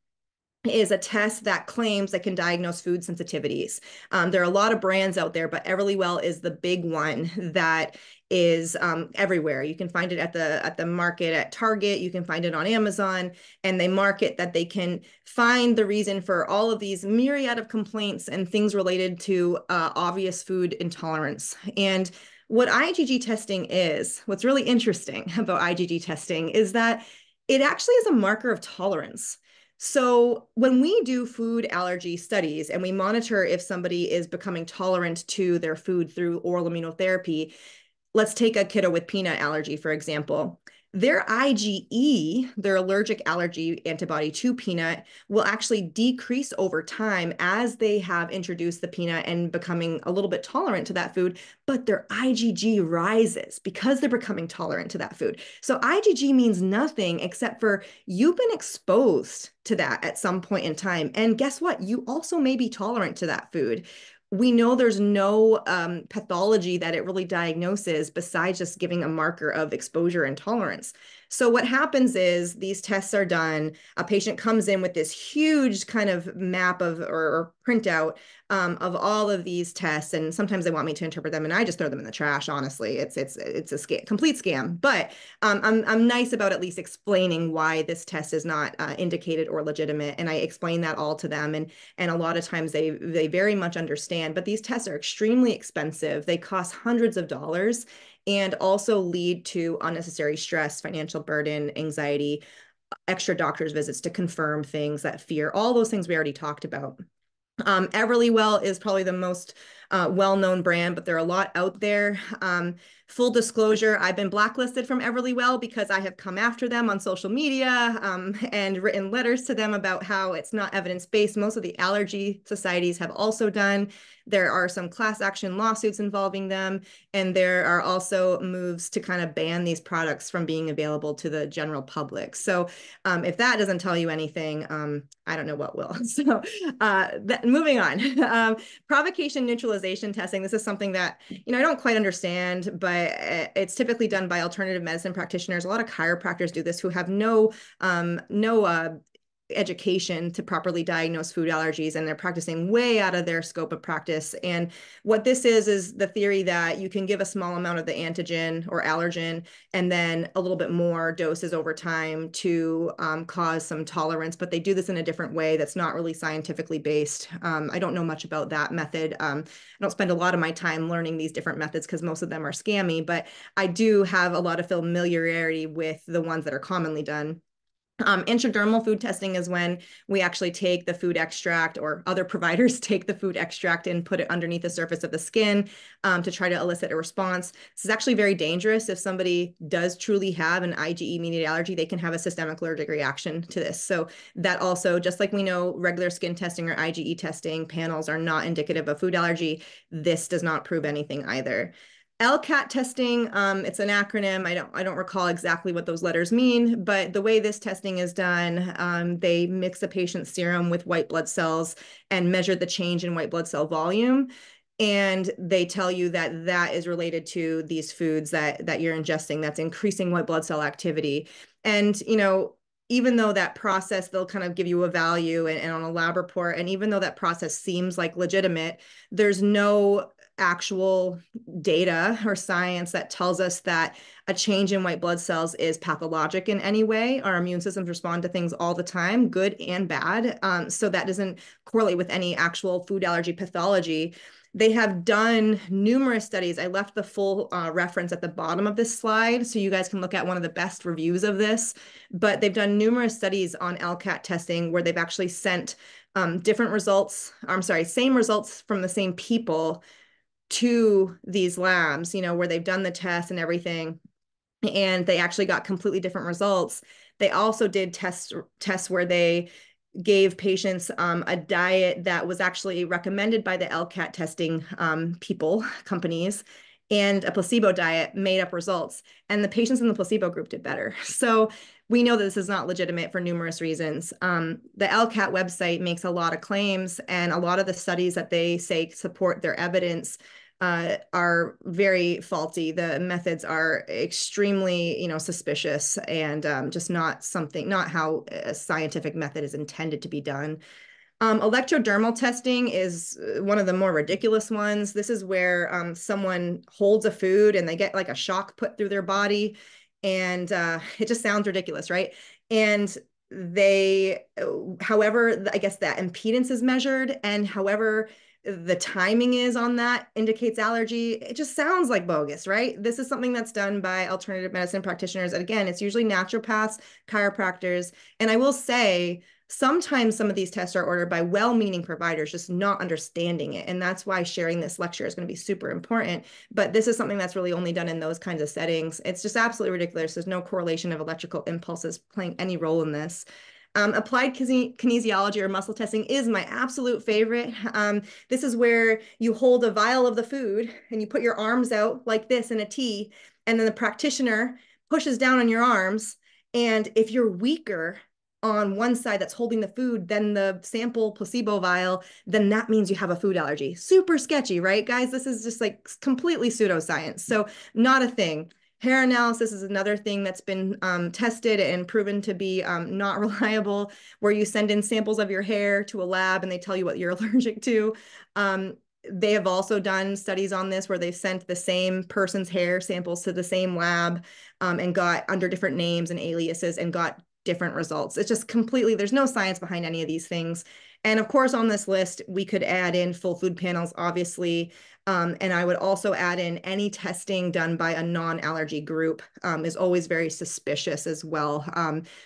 is a test that claims that can diagnose food sensitivities. There are a lot of brands out there, but Everlywell is the big one that is everywhere. You can find it at the market at Target. You can find it on Amazon, and they market that they can find the reason for all of these myriad of complaints and things related to obvious food intolerance. And what IgG testing is, what's really interesting about IgG testing is that it actually is a marker of tolerance. So when we do food allergy studies and we monitor if somebody is becoming tolerant to their food through oral immunotherapy, let's take a kiddo with peanut allergy, for example. Their IgE, their allergic allergy antibody to peanut, will actually decrease over time as they have introduced the peanut and becoming a little bit tolerant to that food, but their IgG rises because they're becoming tolerant to that food. So IgG means nothing except for you've been exposed to that at some point in time. And guess what? You also may be tolerant to that food. We know there's no pathology that it really diagnoses besides just giving a marker of exposure and tolerance. So what happens is these tests are done. A patient comes in with this huge kind of map of or printout of all of these tests, and sometimes they want me to interpret them, and I just throw them in the trash. Honestly, it's a complete scam. But I'm nice about at least explaining why this test is not indicated or legitimate, and I explain that all to them, and a lot of times they very much understand. But these tests are extremely expensive. They cost hundreds of dollars and also lead to unnecessary stress, financial burden, anxiety, extra doctor's visits to confirm things, that fear, all those things we already talked about. Everlywell is probably the most well-known brand, but there are a lot out there. Full disclosure, I've been blacklisted from Everlywell because I have come after them on social media and written letters to them about how it's not evidence-based. Most of the allergy societies have also done. There are some class action lawsuits involving them, and there are also moves to kind of ban these products from being available to the general public. So if that doesn't tell you anything, I don't know what will. So moving on. Provocation neutralization testing. This is something that, I don't quite understand, but it's typically done by alternative medicine practitioners. A lot of chiropractors do this who have no education to properly diagnose food allergies, and they're practicing way out of their scope of practice. And what this is the theory that you can give a small amount of the antigen or allergen and then a little bit more doses over time to cause some tolerance, but they do this in a different way that's not really scientifically based. I don't know much about that method. I don't spend a lot of my time learning these different methods because most of them are scammy, but I do have a lot of familiarity with the ones that are commonly done. Intradermal food testing is when we actually take the food extract, or other providers take the food extract and put it underneath the surface of the skin to try to elicit a response. This is actually very dangerous. If somebody does truly have an IgE-mediated allergy, they can have a systemic allergic reaction to this. So that also, just like we know regular skin testing or IgE testing panels are not indicative of food allergy, this does not prove anything either. LCAT testing, it's an acronym. I don't recall exactly what those letters mean, but the way this testing is done, they mix a patient's serum with white blood cells and measure the change in white blood cell volume. And they tell you that that is related to these foods that you're ingesting, that's increasing white blood cell activity. And, even though that process, they'll kind of give you a value and on a lab report, and even though that process seems like legitimate, there's no actual data or science that tells us that a change in white blood cells is pathologic in any way. Our immune systems respond to things all the time, good and bad. So that doesn't correlate with any actual food allergy pathology. They have done numerous studies. I left the full reference at the bottom of this slide, so you guys can look at one of the best reviews of this. But they've done numerous studies on LCAT testing where they've actually sent different results, same results from the same people to these labs, where they've done the test and everything, and they actually got completely different results. They also did tests where they gave patients a diet that was actually recommended by the LCAT testing companies, and a placebo diet made up results. And the patients in the placebo group did better. So we know that this is not legitimate for numerous reasons. The LCAT website makes a lot of claims, and a lot of the studies that they say support their evidence are very faulty. The methods are extremely, suspicious, and just not how a scientific method is intended to be done. Electrodermal testing is one of the more ridiculous ones. This is where someone holds a food and they get like a shock put through their body, and it just sounds ridiculous, right? And however, I guess that impedance is measured, and however the timing is on that indicates allergy. It just sounds like bogus, right? This is something that's done by alternative medicine practitioners. And again, it's usually naturopaths, chiropractors. And I will say, sometimes some of these tests are ordered by well-meaning providers just not understanding it. And that's why sharing this lecture is going to be super important. But this is something that's really only done in those kinds of settings. It's just absolutely ridiculous. There's no correlation of electrical impulses playing any role in this. Applied kinesiology or muscle testing is my absolute favorite. This is where you hold a vial of the food and you put your arms out like this in a T, and then the practitioner pushes down on your arms. And if you're weaker on one side that's holding the food than the sample placebo vial, then that means you have a food allergy. Super sketchy, right, guys? This is just like completely pseudoscience. So not a thing. Hair analysis is another thing that's been tested and proven to be not reliable, where you send in samples of your hair to a lab and they tell you what you're allergic to. They have also done studies on this where they've sent the same person's hair samples to the same lab and got under different names and aliases and got different results. It's just completely, there's no science behind any of these things. And of course, on this list, we could add in full food panels, obviously. And I would also add in any testing done by a non-allergy group is always very suspicious as well.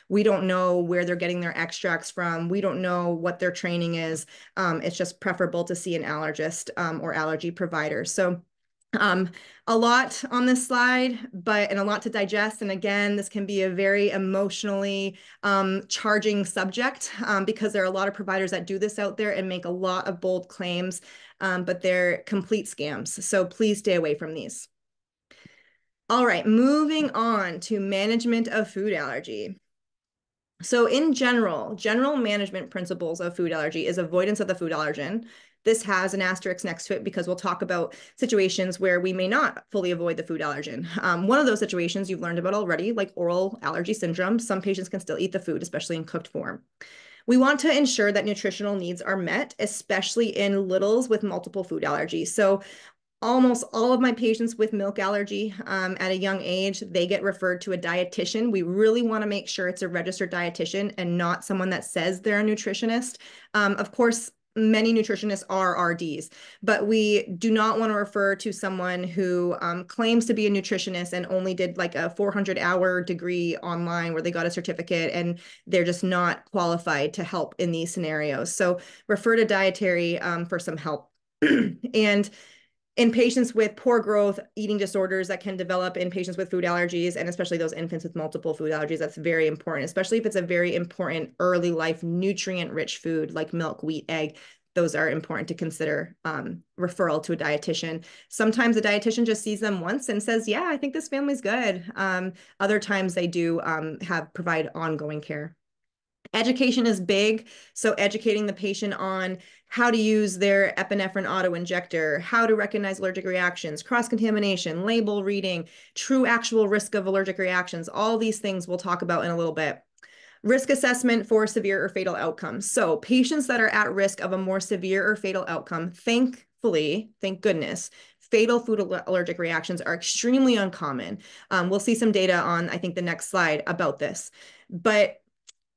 We don't know where they're getting their extracts from. We don't know what their training is. It's just preferable to see an allergist or allergy provider. So a lot on this slide, and a lot to digest. And again, this can be a very emotionally charging subject because there are a lot of providers that do this out there and make a lot of bold claims, but they're complete scams. So please stay away from these. All right, moving on to management of food allergy. So in general management principles of food allergy is avoidance of the food allergen. This has an asterisk next to it because we'll talk about situations where we may not fully avoid the food allergen. One of those situations you've learned about already, like oral allergy syndrome. Some patients can still eat the food, especially in cooked form. We want to ensure that nutritional needs are met, especially in littles with multiple food allergies. So almost all of my patients with milk allergy at a young age, they get referred to a dietitian. We really want to make sure it's a registered dietitian and not someone that says they're a nutritionist. Of course, many nutritionists are RDs, but we do not want to refer to someone who claims to be a nutritionist and only did like a 400-hour degree online where they got a certificate and they're just not qualified to help in these scenarios. So refer to dietary for some help. And in patients with poor growth, eating disorders that can develop in patients with food allergies, and especially those infants with multiple food allergies, that's very important, especially if it's a very important early life nutrient-rich food like milk, wheat, egg. Those are important to consider referral to a dietitian. Sometimes a dietitian just sees them once and says, yeah, I think this family's good. Other times they do provide ongoing care. Education is big, so educating the patient on how to use their epinephrine auto-injector, how to recognize allergic reactions, cross-contamination, label reading, true actual risk of allergic reactions, all these things we'll talk about in a little bit. Risk assessment for severe or fatal outcomes. So patients that are at risk of a more severe or fatal outcome, thankfully, thank goodness, fatal food allergic reactions are extremely uncommon. We'll see some data on, I think, the next slide about this. But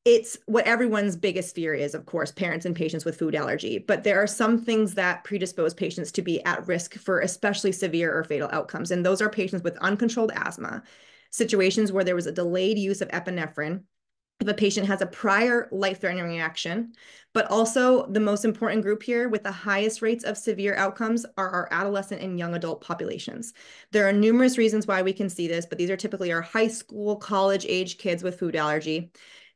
it's what everyone's biggest fear is, of course, parents and patients with food allergy. But there are some things that predispose patients to be at risk for especially severe or fatal outcomes. And those are patients with uncontrolled asthma, situations where there was a delayed use of epinephrine, if a patient has a prior life-threatening reaction, but also the most important group here with the highest rates of severe outcomes are our adolescent and young adult populations. There are numerous reasons why we can see this, but these are typically our high school, college age kids with food allergy.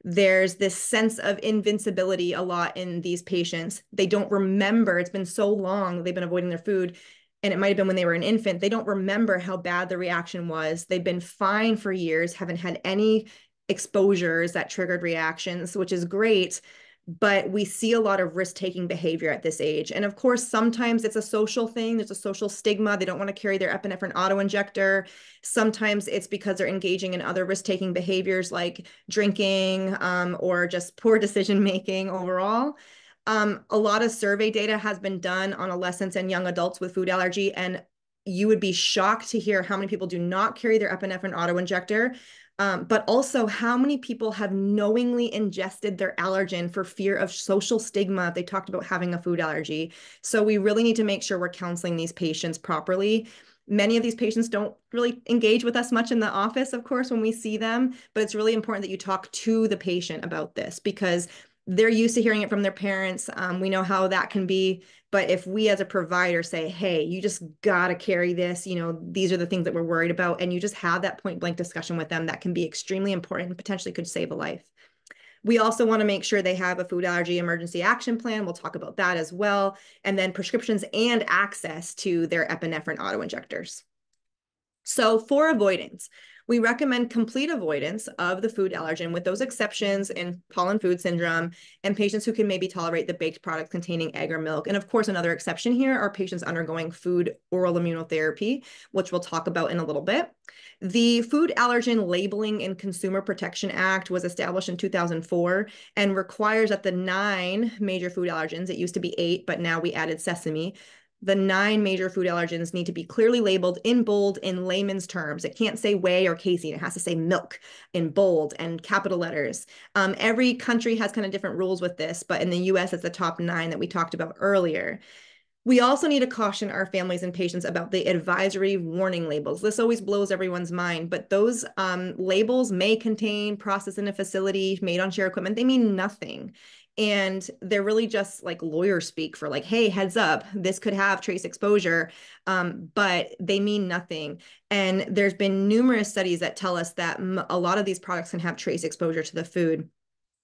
There's this sense of invincibility a lot in these patients. They don't remember, it's been so long they've been avoiding their food, and it might have been when they were an infant. They don't remember how bad the reaction was. They've been fine for years, haven't had any exposures that triggered reactions, which is great. But we see a lot of risk-taking behavior at this age. And of course, sometimes it's a social thing. There's a social stigma. They don't want to carry their epinephrine auto-injector. Sometimes it's because they're engaging in other risk-taking behaviors like drinking or just poor decision-making overall. A lot of survey data has been done on adolescents and young adults with food allergy, and you would be shocked to hear how many people do not carry their epinephrine auto-injector. But also how many people have knowingly ingested their allergen for fear of social stigma if they talked about having a food allergy. So we really need to make sure we're counseling these patients properly. Many of these patients don't really engage with us much in the office, of course, when we see them, but it's really important that you talk to the patient about this because they're used to hearing it from their parents. We know how that can be. But if we as a provider say, hey, you just got to carry this, these are the things that we're worried about, and you just have that point blank discussion with them, that can be extremely important and potentially could save a life. We also want to make sure they have a food allergy emergency action plan. We'll talk about that as well. And then prescriptions and access to their epinephrine auto-injectors. So for avoidance, we recommend complete avoidance of the food allergen with those exceptions in pollen food syndrome and patients who can maybe tolerate the baked products containing egg or milk. And of course, another exception here are patients undergoing food oral immunotherapy, which we'll talk about in a little bit. The Food Allergen Labeling and Consumer Protection Act was established in 2004 and requires that the 9 major food allergens, it used to be 8, but now we added sesame, the 9 major food allergens need to be clearly labeled in bold in layman's terms. It can't say whey or casein. It has to say milk in bold and capital letters. Every country has kind of different rules with this, but in the US, it's the top 9 that we talked about earlier. We also need to caution our families and patients about the advisory warning labels. This always blows everyone's mind, but those labels may contain processed in a facility, made on share equipment. They mean nothing. And they're really just like lawyer speak for like, hey, heads up, this could have trace exposure, but they mean nothing. And there's been numerous studies that tell us that a lot of these products can have trace exposure to the food,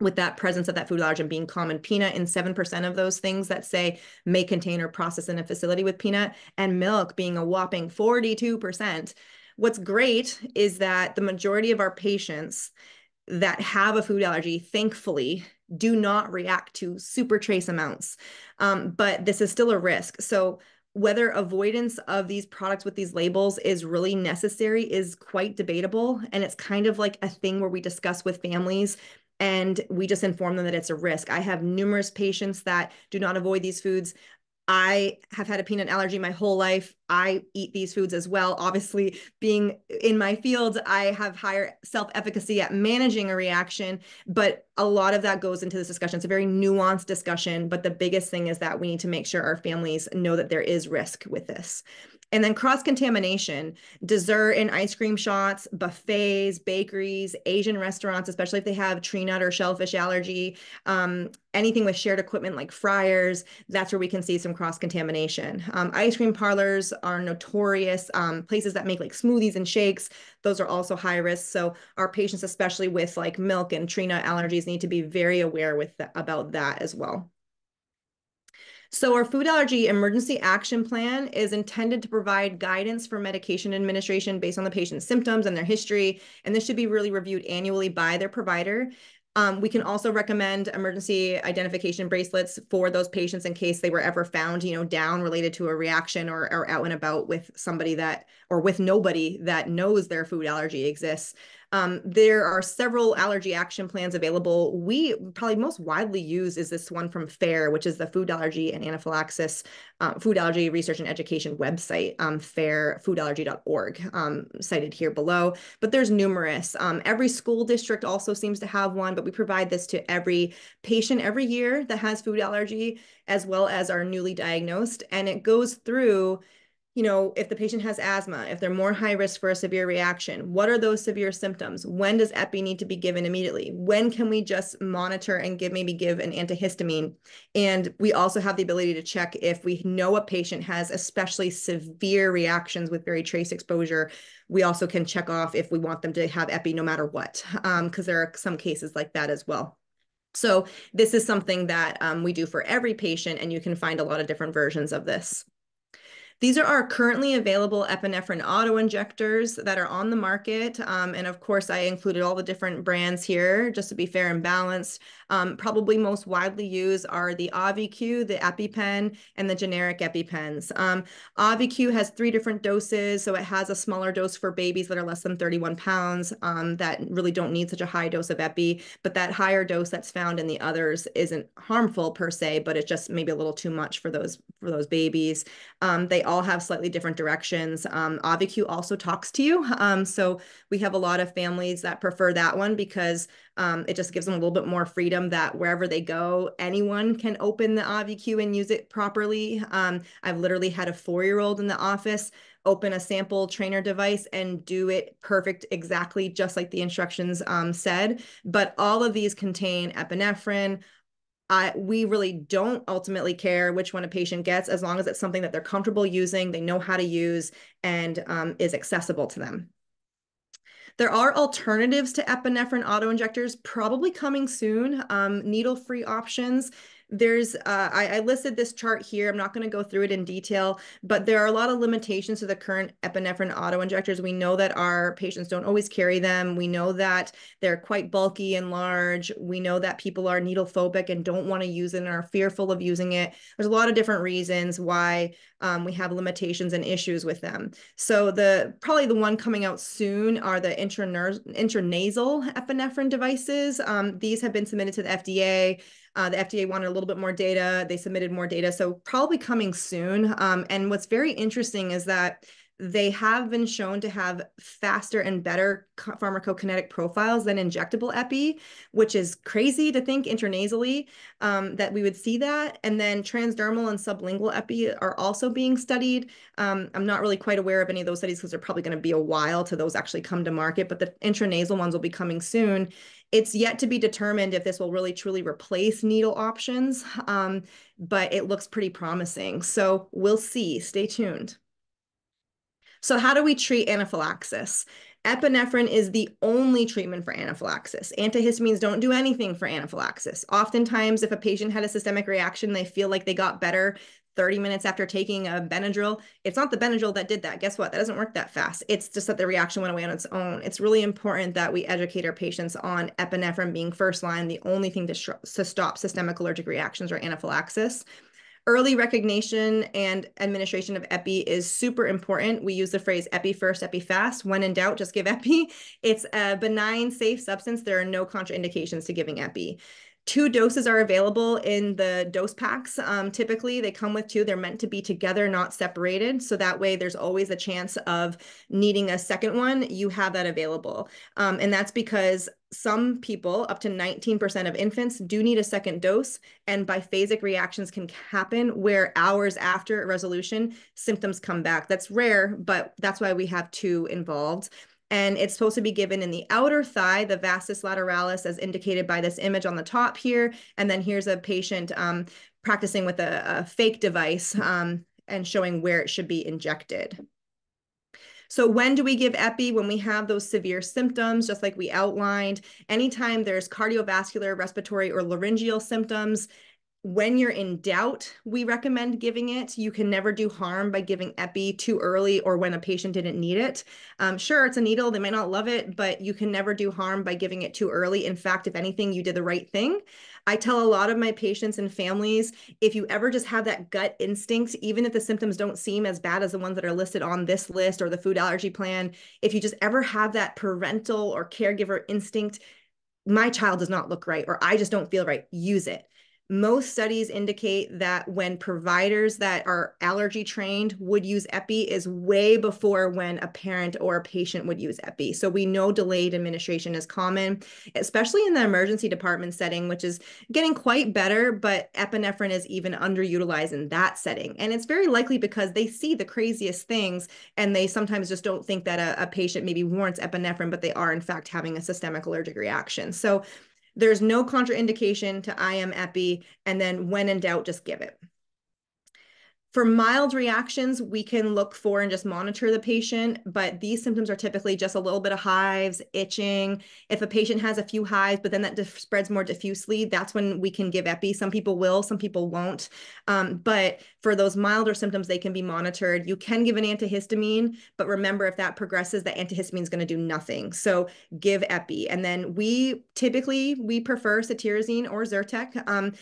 with that presence of that food allergen being common. Peanut in 7% of those things that say may contain or process in a facility with peanut, and milk being a whopping 42%. What's great is that the majority of our patients that have a food allergy, thankfully, do not react to super trace amounts. But this is still a risk. So whether avoidance of these products with these labels is really necessary is quite debatable. And it's kind of like a thing where we discuss with families and we just inform them that it's a risk. I have numerous patients that do not avoid these foods. I have had a peanut allergy my whole life. I eat these foods as well. Obviously, being in my field, I have higher self-efficacy at managing a reaction, but a lot of that goes into this discussion. It's a very nuanced discussion, but the biggest thing is that we need to make sure our families know that there is risk with this. And then cross-contamination, dessert and ice cream shots, buffets, bakeries, Asian restaurants, especially if they have tree nut or shellfish allergy, anything with shared equipment like fryers, that's where we can see some cross-contamination. Ice cream parlors are notorious. Places that make like smoothies and shakes, those are also high risk. So our patients, especially with like milk and tree nut allergies, need to be very aware about that as well. So our food allergy emergency action plan is intended to provide guidance for medication administration based on the patient's symptoms and their history, and this should be really reviewed annually by their provider. We can also recommend emergency identification bracelets for those patients in case they were ever found, down related to a reaction or out and about with somebody or with nobody that knows their food allergy exists. There are several allergy action plans available. We probably most widely used is this one from FAIR, which is the Food Allergy and Anaphylaxis Food Allergy Research and Education website, fairfoodallergy.org, cited here below. But there's numerous. Every school district also seems to have one, but we provide this to every patient every year that has food allergy, as well as our newly diagnosed. And it goes through if the patient has asthma, if they're more high risk for a severe reaction, what are those severe symptoms? When does epi need to be given immediately? When can we just monitor and maybe give an antihistamine? And we also have the ability to check if we know a patient has especially severe reactions with very trace exposure. We also can check off if we want them to have epi no matter what, because there are some cases like that as well. So this is something that we do for every patient, and you can find a lot of different versions of this. These are our currently available epinephrine auto-injectors that are on the market. And of course, I included all the different brands here just to be fair and balanced. Probably most widely used are the Auvi-Q, the EpiPen, and the generic EpiPens. Auvi-Q has 3 different doses, so it has a smaller dose for babies that are less than 31 pounds that really don't need such a high dose of epi, but that higher dose that's found in the others isn't harmful per se, but it's just maybe a little too much for those babies. They all have slightly different directions. Auvi-Q also talks to you. So we have a lot of families that prefer that one because it just gives them a little bit more freedom that wherever they go, anyone can open the Auvi-Q and use it properly. I've literally had a 4-year-old in the office open a sample trainer device and do it perfect, exactly just like the instructions said. But all of these contain epinephrine. We really don't ultimately care which one a patient gets, as long as it's something that they're comfortable using, they know how to use, and is accessible to them. There are alternatives to epinephrine auto-injectors probably coming soon, needle-free options. I listed this chart here. I'm not going to go through it in detail, but there are a lot of limitations to the current epinephrine auto-injectors. We know that our patients don't always carry them. We know that they're quite bulky and large. We know that people are needle phobic and don't want to use it and are fearful of using it. There's a lot of different reasons why we have limitations and issues with them. So probably the one coming out soon are the intranasal epinephrine devices. These have been submitted to the FDA. The FDA wanted a little bit more data. They submitted more data. So probably coming soon. And what's very interesting is that they have been shown to have faster and better pharmacokinetic profiles than injectable epi, which is crazy to think intranasally that we would see that. And then transdermal and sublingual epi are also being studied. I'm not really quite aware of any of those studies because they're probably going to be a while till those actually come to market, but the intranasal ones will be coming soon. It's yet to be determined if this will really truly replace needle options, but it looks pretty promising. So we'll see. Stay tuned. So how do we treat anaphylaxis? Epinephrine is the only treatment for anaphylaxis. Antihistamines don't do anything for anaphylaxis. Oftentimes, if a patient had a systemic reaction, they feel like they got better 30 minutes after taking a Benadryl. It's not the Benadryl that did that. Guess what? That doesn't work that fast. It's just that the reaction went away on its own. It's really important that we educate our patients on epinephrine being first line, the only thing to stop systemic allergic reactions or anaphylaxis. Early recognition and administration of epi is super important. We use the phrase epi first, epi fast. When in doubt, just give epi. It's a benign, safe substance. There are no contraindications to giving epi. 2 doses are available in the dose packs. Typically, they come with 2. They're meant to be together, not separated. So that way, there's always a chance of needing a second one. You have that available. And that's because some people, up to 19% of infants, do need a second dose. And biphasic reactions can happen where hours after resolution, symptoms come back. That's rare, but that's why we have 2 involved. And it's supposed to be given in the outer thigh, the vastus lateralis, as indicated by this image on the top here. And then here's a patient practicing with a fake device and showing where it should be injected. So when do we give epi? When we have those severe symptoms, just like we outlined. Anytime there's cardiovascular, respiratory, or laryngeal symptoms. When you're in doubt, we recommend giving it. You can never do harm by giving epi too early or when a patient didn't need it. Sure, it's a needle. They might not love it, but you can never do harm by giving it too early. In fact, if anything, you did the right thing. I tell a lot of my patients and families, if you ever just have that gut instinct, even if the symptoms don't seem as bad as the ones that are listed on this list or the food allergy plan, if you just ever have that parental or caregiver instinct, my child does not look right, or I just don't feel right, use it. Most studies indicate that when providers that are allergy trained would use epi is way before when a parent or a patient would use epi. So we know delayed administration is common, especially in the emergency department setting, which is getting quite better, but epinephrine is even underutilized in that setting. And it's very likely because they see the craziest things and they sometimes just don't think that a patient maybe warrants epinephrine, but they are in fact having a systemic allergic reaction. So there's no contraindication to IM epi, and then when in doubt, just give it. For mild reactions, we can look for and just monitor the patient, but these symptoms are typically just a little bit of hives, itching. If a patient has a few hives, but then that spreads more diffusely, that's when we can give epi. Some people will, some people won't. But for those milder symptoms, they can be monitored. You can give an antihistamine, but remember, if that progresses, the antihistamine is going to do nothing. So give epi. And then we prefer cetirizine or Zyrtec.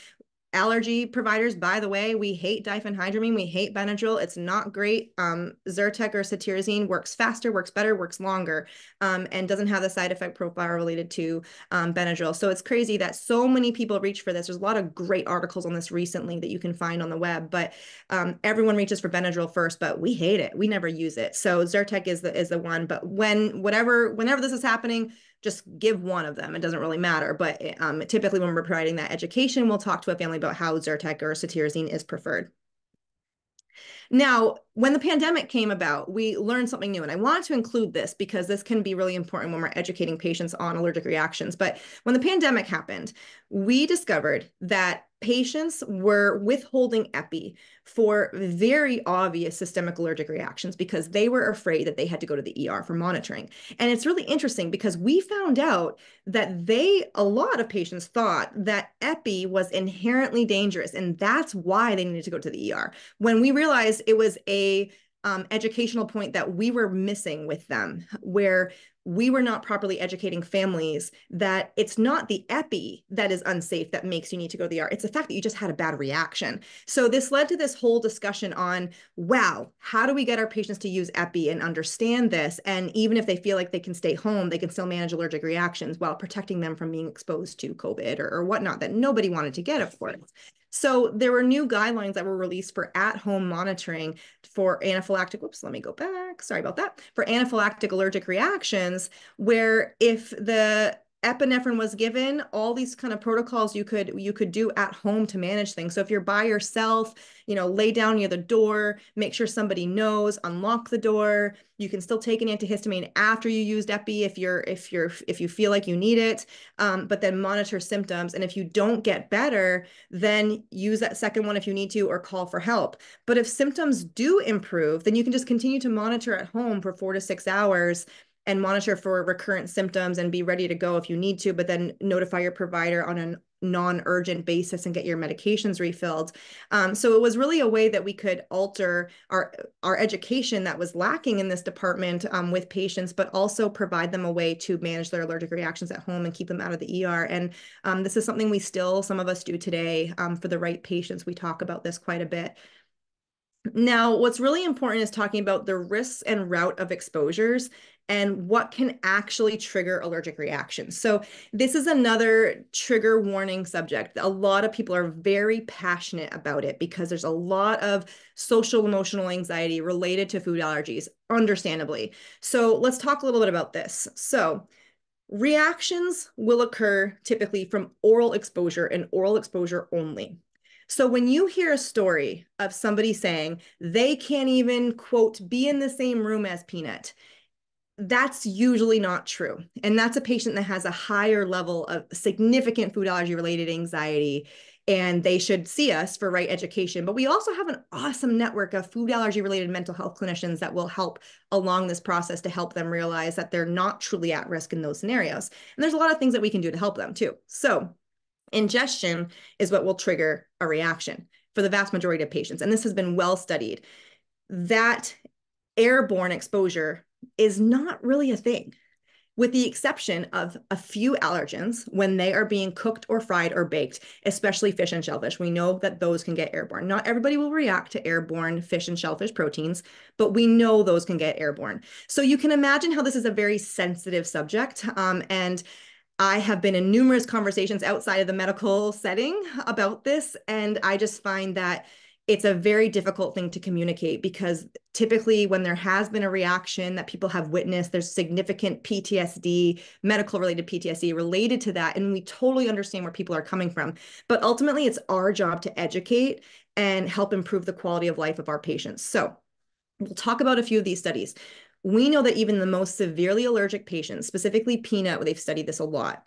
Allergy providers, by the way, we hate diphenhydramine, we hate Benadryl. It's not great. Zyrtec or cetirizine works faster, works better, works longer, and doesn't have the side effect profile related to Benadryl. So it's crazy that so many people reach for this. There's a lot of great articles on this recently that you can find on the web, but everyone reaches for Benadryl first, but we hate it. We never use it. So Zyrtec is the one, but whenever this is happening, just give one of them. It doesn't really matter. But typically when we're providing that education, we'll talk to a family about how Zyrtec or cetirizine is preferred. Now, when the pandemic came about, we learned something new, and I wanted to include this because this can be really important when we're educating patients on allergic reactions. But when the pandemic happened, we discovered that patients were withholding epi for very obvious systemic allergic reactions because they were afraid that they had to go to the ER for monitoring. And it's really interesting because we found out that a lot of patients thought that epi was inherently dangerous, and that's why they needed to go to the ER. When we realized it was a educational point that we were missing with them, where we were not properly educating families that it's not the epi that is unsafe that makes you need to go to the ER. It's the fact that you just had a bad reaction. So this led to this whole discussion on, wow, how do we get our patients to use epi and understand this? And even if they feel like they can stay home, they can still manage allergic reactions while protecting them from being exposed to COVID or whatnot that nobody wanted to get, of course. So there were new guidelines that were released for at-home monitoring for anaphylactic, whoops, let me go back, sorry about that, for anaphylactic allergic reactions, where if the epinephrine was given, all these kind of protocols you could do at home to manage things. So if you're by yourself, lay down near the door, make sure somebody knows, unlock the door. You can still take an antihistamine after you used epi if you feel like you need it, but then monitor symptoms. And if you don't get better, then use that second one if you need to, or call for help. But if symptoms do improve, then you can just continue to monitor at home for 4 to 6 hours and monitor for recurrent symptoms and be ready to go if you need to, but then notify your provider on a non-urgent basis and get your medications refilled. So it was really a way that we could alter our education that was lacking in this department with patients, but also provide them a way to manage their allergic reactions at home and keep them out of the ER. And this is something some of us do today for the right patients. We talk about this quite a bit. Now, what's really important is talking about the risks and route of exposures and what can actually trigger allergic reactions. So this is another trigger warning subject. A lot of people are very passionate about it because there's a lot of social emotional anxiety related to food allergies, understandably. So let's talk a little bit about this. So reactions will occur typically from oral exposure and oral exposure only. So when you hear a story of somebody saying they can't even, quote, be in the same room as Peanut, that's usually not true. And that's a patient that has a higher level of significant food allergy related anxiety, and they should see us for right education. But we also have an awesome network of food allergy related mental health clinicians that will help along this process to help them realize that they're not truly at risk in those scenarios. And there's a lot of things that we can do to help them too. So ingestion is what will trigger a reaction for the vast majority of patients. And this has been well studied. That airborne exposure is not really a thing, with the exception of a few allergens when they are being cooked or fried or baked, especially fish and shellfish. We know that those can get airborne. Not everybody will react to airborne fish and shellfish proteins, but we know those can get airborne. So you can imagine how this is a very sensitive subject. And I have been in numerous conversations outside of the medical setting about this, and I just find that it's a very difficult thing to communicate because typically when there has been a reaction that people have witnessed, there's significant PTSD, medical related PTSD related to that. And we totally understand where people are coming from. But ultimately, it's our job to educate and help improve the quality of life of our patients. So we'll talk about a few of these studies. We know that even the most severely allergic patients, specifically peanut, they've studied this a lot.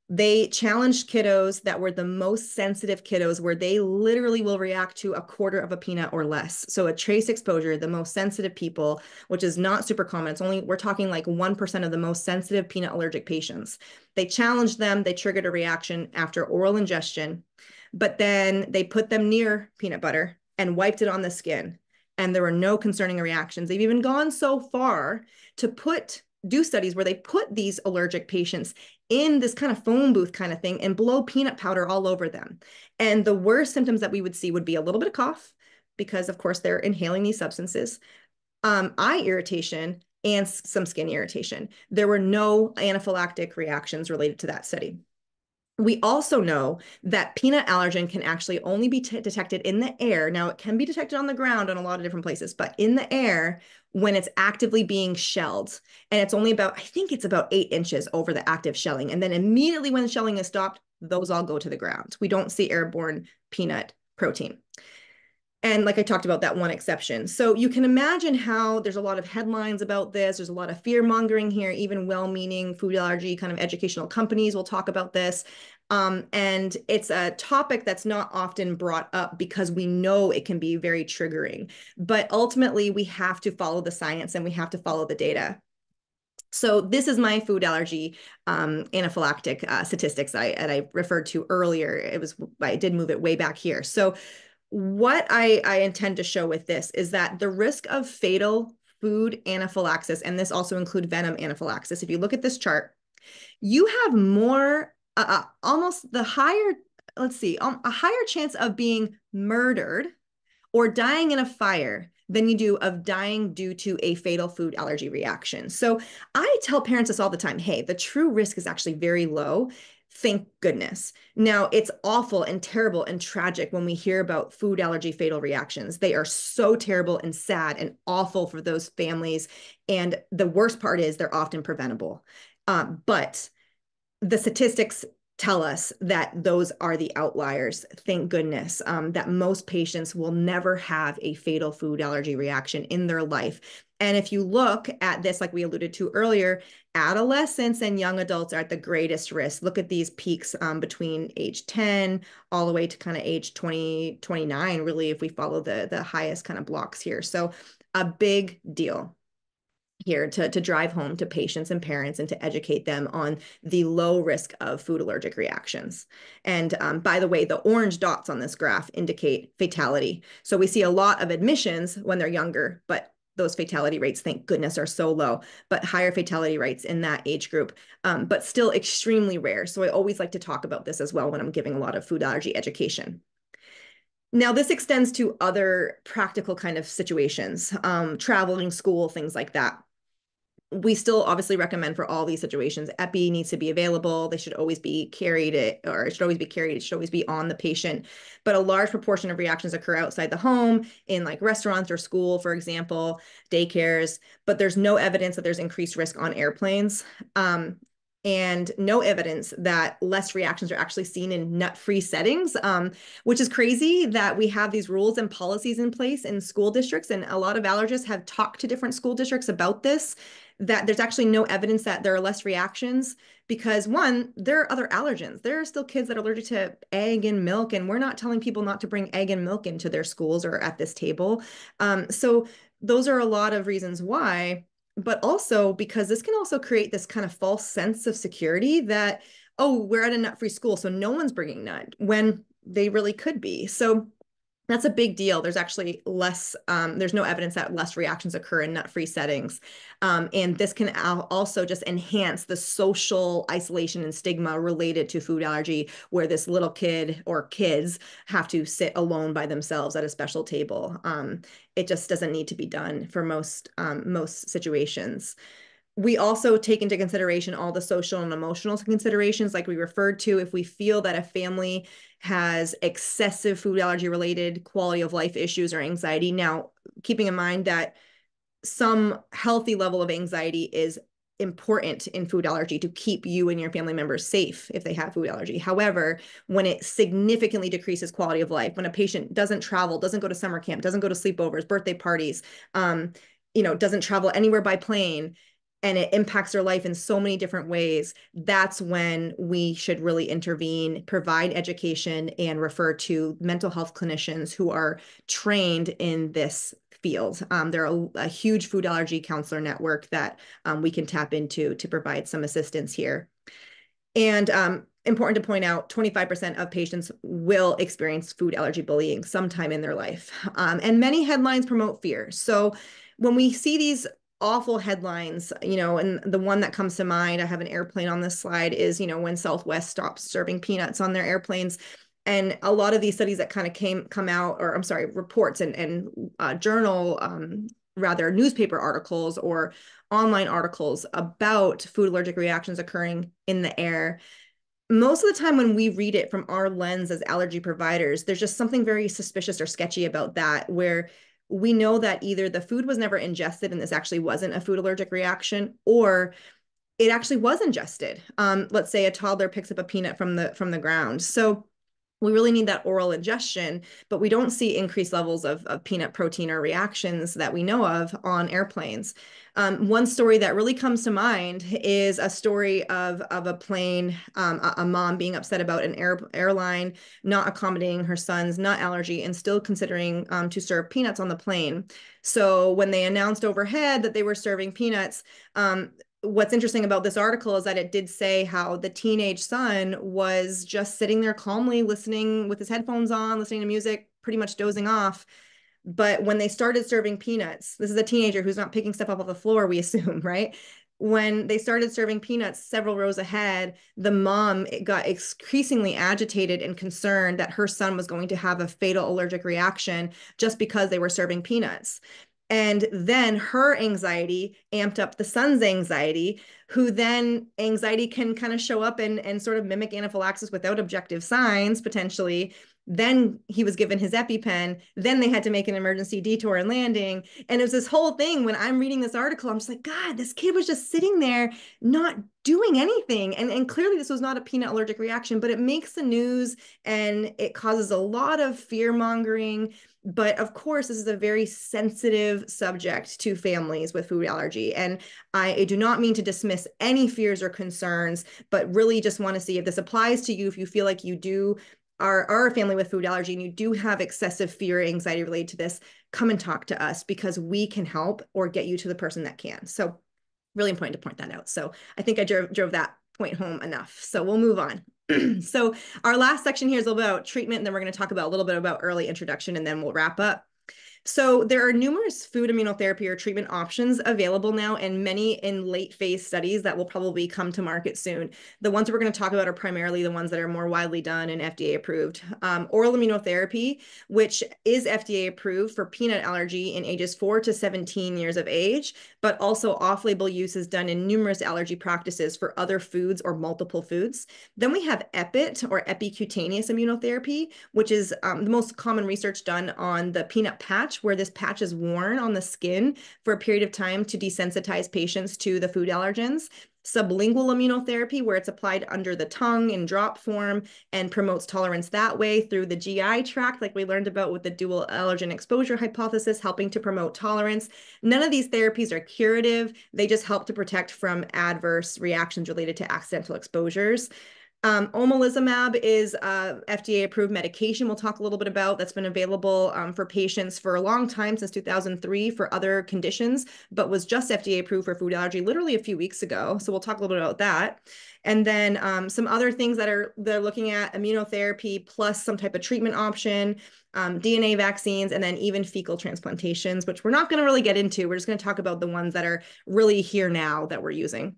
They challenged kiddos that were the most sensitive kiddos where they literally will react to a quarter of a peanut or less. So a trace exposure, the most sensitive people, which is not super common. It's only, we're talking like 1% of the most sensitive peanut allergic patients. They challenged them, they triggered a reaction after oral ingestion, but then they put them near peanut butter and wiped it on the skin. And there were no concerning reactions. They've even gone so far to do studies where they put these allergic patients in this kind of phone booth kind of thing and blow peanut powder all over them. And the worst symptoms that we would see would be a little bit of cough, because of course they're inhaling these substances, eye irritation, and some skin irritation. There were no anaphylactic reactions related to that study. We also know that peanut allergen can actually only be detected in the air. Now, it can be detected on the ground in a lot of different places, but in the air when it's actively being shelled. And it's only about, I think it's about 8 inches over the active shelling. And then immediately when the shelling is stopped, those all go to the ground. We don't see airborne peanut protein. And like I talked about, that one exception. So you can imagine how there's a lot of headlines about this. There's a lot of fear mongering here. Even well-meaning food allergy kind of educational companies will talk about this. And it's a topic that's not often brought up because we know it can be very triggering. But ultimately, we have to follow the science and we have to follow the data. So this is my food allergy anaphylactic statistics I referred to earlier. I did move it way back here. So what I intend to show with this is that the risk of fatal food anaphylaxis, and this also includes venom anaphylaxis, if you look at this chart, you have more, almost the higher, let's see, a higher chance of being murdered or dying in a fire than you do of dying due to a fatal food allergy reaction. So I tell parents this all the time, hey, the true risk is actually very low. Thank goodness. Now, it's awful and terrible and tragic when we hear about food allergy fatal reactions. They are so terrible and sad and awful for those families. And the worst part is they're often preventable. But the statistics tell us that those are the outliers. Thank goodness that most patients will never have a fatal food allergy reaction in their life. And if you look at this, like we alluded to earlier, adolescents and young adults are at the greatest risk. Look at these peaks between age 10 all the way to kind of age 20, 29, really, if we follow the highest kind of blocks here. So a big deal here to drive home to patients and parents and to educate them on the low risk of food allergic reactions. And by the way, the orange dots on this graph indicate fatality. So we see a lot of admissions when they're younger, but those fatality rates, thank goodness, are so low, but higher fatality rates in that age group, but still extremely rare. So I always like to talk about this as well when I'm giving a lot of food allergy education. Now, this extends to other practical kind of situations, traveling, school, things like that. We still obviously recommend for all these situations, epi needs to be available. They should always be carried, it should always be on the patient. But a large proportion of reactions occur outside the home, in like restaurants or school, for example, daycares, but there's no evidence that there's increased risk on airplanes. And no evidence that less reactions are actually seen in nut-free settings, which is crazy that we have these rules and policies in place in school districts. And a lot of allergists have talked to different school districts about this, that there's actually no evidence that there are less reactions because, one, there are other allergens. There are still kids that are allergic to egg and milk, and we're not telling people not to bring egg and milk into their schools or at this table. So those are a lot of reasons why. But also because this can also create this kind of false sense of security that, oh, we're at a nut-free school, so no one's bringing nut, when they really could be. So that's a big deal. There's actually less, there's no evidence that less reactions occur in nut-free settings. And this can also just enhance the social isolation and stigma related to food allergy, where this little kid or kids have to sit alone by themselves at a special table. It just doesn't need to be done for most situations. We also take into consideration all the social and emotional considerations, like we referred to. If we feel that a family has excessive food allergy related quality of life issues or anxiety, now keeping in mind that some healthy level of anxiety is important in food allergy to keep you and your family members safe if they have food allergy. However, when it significantly decreases quality of life, when a patient doesn't travel, doesn't go to summer camp, doesn't go to sleepovers, birthday parties, doesn't travel anywhere by plane, and it impacts their life in so many different ways, that's when we should really intervene, provide education, and refer to mental health clinicians who are trained in this field. There are a huge food allergy counselor network that we can tap into to provide some assistance here. And important to point out, 25% of patients will experience food allergy bullying sometime in their life. And many headlines promote fear. So when we see these awful headlines, and the one that comes to mind, I have an airplane on this slide, is, when Southwest stops serving peanuts on their airplanes. And a lot of these studies that kind of come out, or I'm sorry, reports and journal, rather newspaper articles or online articles about food allergic reactions occurring in the air. Most of the time when we read it from our lens as allergy providers, there's just something very suspicious or sketchy about that, where we know that either the food was never ingested and this actually wasn't a food allergic reaction, or it actually was ingested. Let's say a toddler picks up a peanut from the ground. So we really need that oral ingestion, but we don't see increased levels of peanut protein or reactions that we know of on airplanes. One story that really comes to mind is a story of a plane, a mom being upset about an airline not accommodating her son's nut allergy and still considering to serve peanuts on the plane. So when they announced overhead that they were serving peanuts, what's interesting about this article is that it did say how the teenage son was just sitting there calmly listening with his headphones on, listening to music, pretty much dozing off. But when they started serving peanuts, this is a teenager who's not picking stuff up off the floor, we assume, right? When they started serving peanuts several rows ahead, the mom got increasingly agitated and concerned that her son was going to have a fatal allergic reaction just because they were serving peanuts. And then her anxiety amped up the son's anxiety, who then anxiety can kind of show up and sort of mimic anaphylaxis without objective signs, potentially. Then he was given his EpiPen. Then they had to make an emergency detour and landing. And it was this whole thing. When I'm reading this article, I'm just like, God, this kid was just sitting there not doing anything. And clearly this was not a peanut allergic reaction, but it makes the news and it causes a lot of fear mongering. But of course, this is a very sensitive subject to families with food allergy. And I do not mean to dismiss any fears or concerns, but really just want to see if this applies to you, if you feel like you are a family with food allergy and you do have excessive fear or anxiety related to this, come and talk to us because we can help or get you to the person that can. So really important to point that out. So I think I drove that point home enough. So we'll move on. So our last section here is a little bit about treatment, and then we're going to talk about a little bit about early introduction, and then we'll wrap up. So there are numerous food immunotherapy or treatment options available now, and many in late phase studies that will probably come to market soon. The ones we're going to talk about are primarily the ones that are more widely done and FDA approved. Oral immunotherapy, which is FDA approved for peanut allergy in ages 4 to 17 years of age, but also off-label use is done in numerous allergy practices for other foods or multiple foods. Then we have EPIT, or epicutaneous immunotherapy, which is the most common research done on the peanut patch, where this patch is worn on the skin for a period of time to desensitize patients to the food allergens. Sublingual immunotherapy, where it's applied under the tongue in drop form and promotes tolerance that way through the GI tract, like we learned about with the dual allergen exposure hypothesis, helping to promote tolerance. None of these therapies are curative. They just help to protect from adverse reactions related to accidental exposures. Omalizumab is FDA-approved medication we'll talk a little bit about that's been available for patients for a long time, since 2003, for other conditions, but was just FDA-approved for food allergy literally a few weeks ago. So we'll talk a little bit about that. And then some other things they're looking at: immunotherapy plus some type of treatment option, DNA vaccines, and then even fecal transplantations, which we're not going to really get into. We're just going to talk about the ones that are really here now that we're using.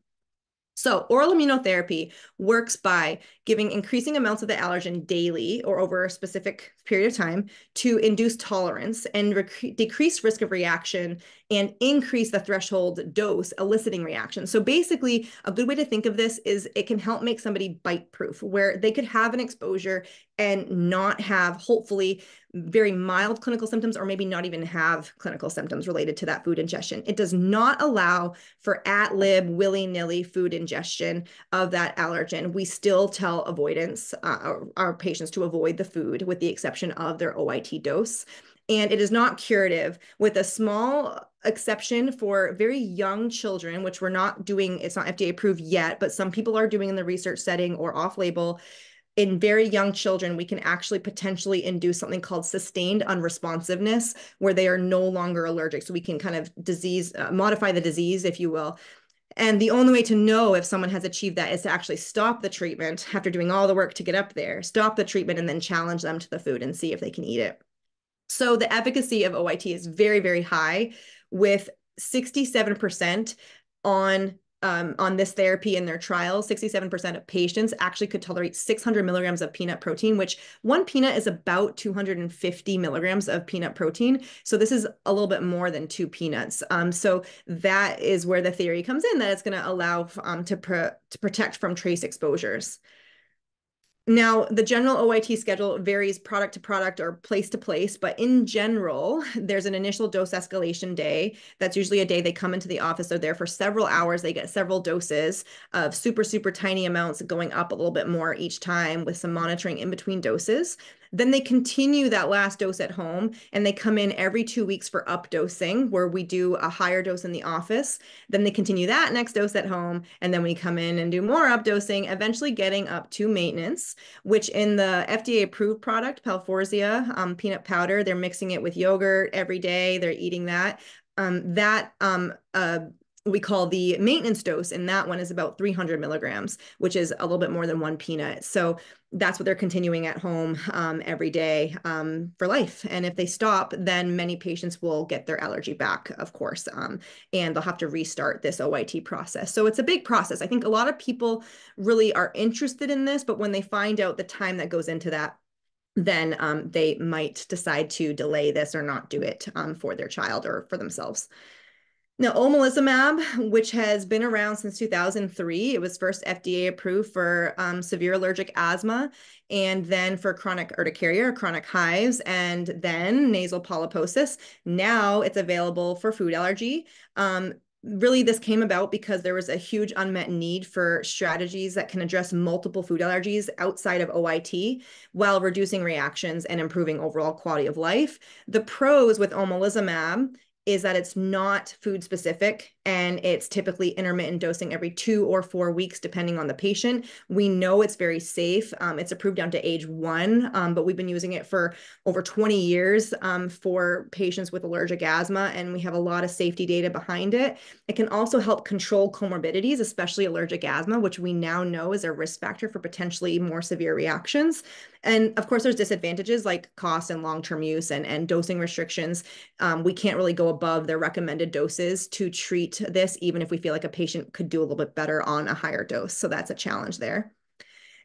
So oral immunotherapy works by giving increasing amounts of the allergen daily or over a specific period of time to induce tolerance and decrease risk of reaction and increase the threshold dose, eliciting reactions. So basically, a good way to think of this is it can help make somebody bite proof, where they could have an exposure and not have, hopefully, very mild clinical symptoms, or maybe not even have clinical symptoms related to that food ingestion. It does not allow for at-lib, willy-nilly food ingestion of that allergen. We still tell avoidance, our patients to avoid the food with the exception of their OIT dose. And it is not curative, with a small exception for very young children, which we're not doing, it's not FDA approved yet, but some people are doing in the research setting or off-label. In very young children, we can actually potentially induce something called sustained unresponsiveness, where they are no longer allergic. So we can kind of modify the disease, if you will. And the only way to know if someone has achieved that is to actually stop the treatment after doing all the work to get up there, stop the treatment, and then challenge them to the food and see if they can eat it. So the efficacy of OIT is very, very high, with 67% on this therapy in their trials. 67% of patients actually could tolerate 600 milligrams of peanut protein, which one peanut is about 250 milligrams of peanut protein. So this is a little bit more than 2 peanuts. So that is where the theory comes in, that it's going to allow to protect from trace exposures. Now, the general OIT schedule varies product to product or place to place, but in general, there's an initial dose escalation day. That's usually a day they come into the office. They're there for several hours. They get several doses of super, super tiny amounts, going up a little bit more each time with some monitoring in between doses. Then they continue that last dose at home, and they come in every 2 weeks for up dosing, where we do a higher dose in the office. Then they continue that next dose at home, and then we come in and do more up dosing, eventually getting up to maintenance, which in the FDA approved product, Palforzia peanut powder, they're mixing it with yogurt every day. They're eating that. We call the maintenance dose, and that one is about 300 milligrams, which is a little bit more than 1 peanut. So that's what they're continuing at home every day for life. And if they stop, then many patients will get their allergy back, of course, and they'll have to restart this OIT process. So it's a big process. I think a lot of people really are interested in this, but when they find out the time that goes into that, then they might decide to delay this or not do it for their child or for themselves. Now, omalizumab, which has been around since 2003, it was first FDA approved for severe allergic asthma, and then for chronic urticaria or chronic hives, and then nasal polyposis. Now it's available for food allergy. Really, this came about because there was a huge unmet need for strategies that can address multiple food allergies outside of OIT while reducing reactions and improving overall quality of life. The pros with omalizumab is that it's not food specific, and it's typically intermittent dosing every 2 or 4 weeks, depending on the patient. We know it's very safe. It's approved down to age 1, but we've been using it for over 20 years for patients with allergic asthma, and we have a lot of safety data behind it. It can also help control comorbidities, especially allergic asthma, which we now know is a risk factor for potentially more severe reactions. And of course, there's disadvantages like cost and long-term use and dosing restrictions. We can't really go above their recommended doses to treat this, even if we feel like a patient could do a little bit better on a higher dose. So that's a challenge there.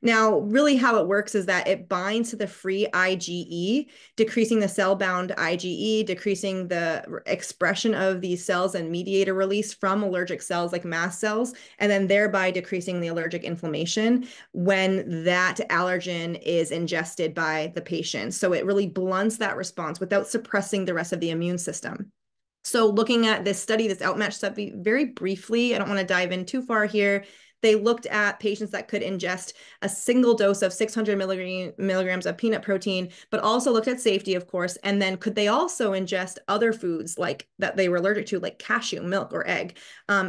Now, really how it works is that it binds to the free IgE, decreasing the cell-bound IgE, decreasing the expression of these cells and mediator release from allergic cells like mast cells, and then thereby decreasing the allergic inflammation when that allergen is ingested by the patient. So it really blunts that response without suppressing the rest of the immune system. So looking at this study, this outmatch study, very briefly, I don't want to dive in too far here. They looked at patients that could ingest a single dose of 600 milligrams of peanut protein, but also looked at safety, of course. And then could they also ingest other foods like that they were allergic to, like cashew, milk, or egg?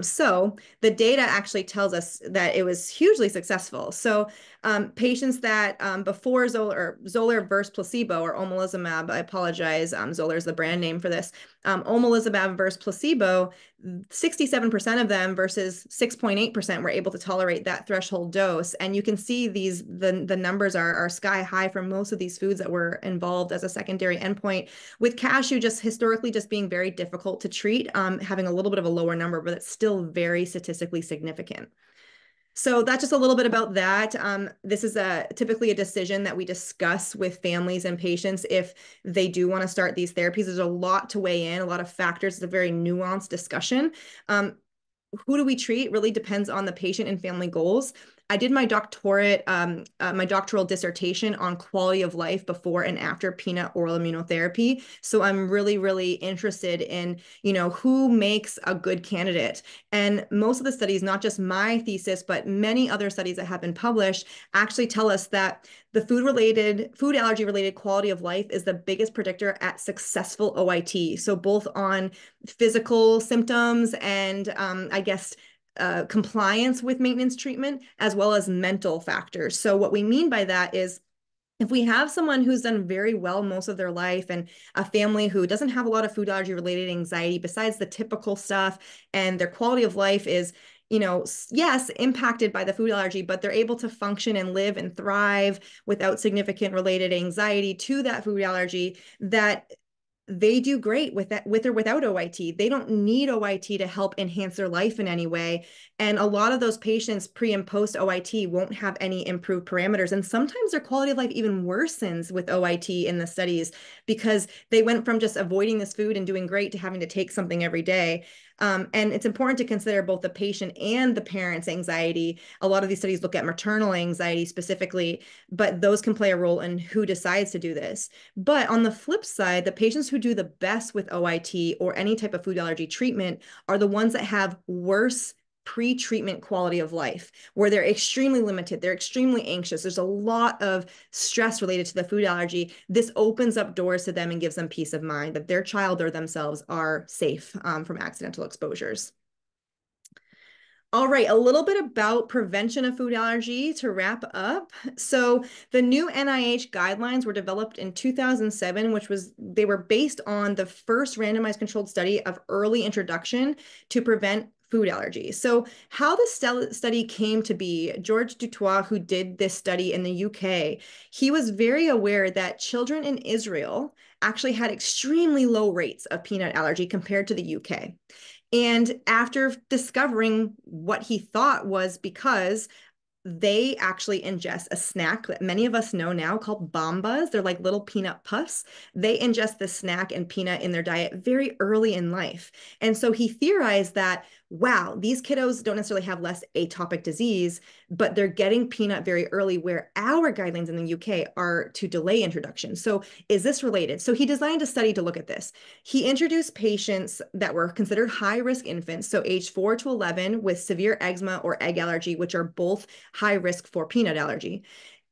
So the data actually tells us that it was hugely successful. So patients that before Xolair versus placebo, or omalizumab, I apologize, Xolair is the brand name for this, omalizumab versus placebo, 67% of them versus 6.8% were able to tolerate that threshold dose. And you can see the numbers are sky high for most of these foods that were involved as a secondary endpoint, with cashew just historically just being very difficult to treat, having a little bit of a lower number, but it's still very statistically significant. So that's just a little bit about that. This is typically a decision that we discuss with families and patients if they do want to start these therapies. There's a lot to weigh in, a lot of factors. It's a very nuanced discussion. Who do we treat really depends on the patient and family goals. I did my doctorate, my doctoral dissertation on quality of life before and after peanut oral immunotherapy. So I'm really, really interested in, who makes a good candidate. And most of the studies, not just my thesis, but many other studies that have been published, actually tell us that the food allergy related quality of life is the biggest predictor at successful OIT. So both on physical symptoms and I guess compliance with maintenance treatment, as well as mental factors. So what we mean by that is if we have someone who's done very well most of their life and a family who doesn't have a lot of food allergy related anxiety besides the typical stuff, and their quality of life is, yes, impacted by the food allergy, but they're able to function and live and thrive without significant related anxiety to that food allergy, that they do great with that, with or without OIT. They don't need OIT to help enhance their life in any way. And a lot of those patients pre and post OIT won't have any improved parameters. And sometimes their quality of life even worsens with OIT in the studies because they went from just avoiding this food and doing great to having to take something every day. And it's important to consider both the patient and the parent's anxiety. A lot of these studies look at maternal anxiety specifically, but those can play a role in who decides to do this. But on the flip side, the patients who do the best with OIT or any type of food allergy treatment are the ones that have worse pre-treatment quality of life, where they're extremely limited, they're extremely anxious, there's a lot of stress related to the food allergy. This opens up doors to them and gives them peace of mind that their child or themselves are safe from accidental exposures. All right, a little bit about prevention of food allergy to wrap up. So the new NIH guidelines were developed in 2007, they were based on the first randomized controlled study of early introduction to prevent food allergies. So how the study came to be, George Dutoit, who did this study in the UK, he was very aware that children in Israel actually had extremely low rates of peanut allergy compared to the UK. And after discovering what he thought was because they actually ingest a snack that many of us know now called bombas. They're like little peanut puffs. They ingest the snack and peanut in their diet very early in life. And so he theorized that, wow, these kiddos don't necessarily have less atopic disease, but they're getting peanut very early, where our guidelines in the UK are to delay introduction. So is this related? So he designed a study to look at this. He introduced patients that were considered high-risk infants, so age 4 to 11 with severe eczema or egg allergy, which are both high risk for peanut allergy.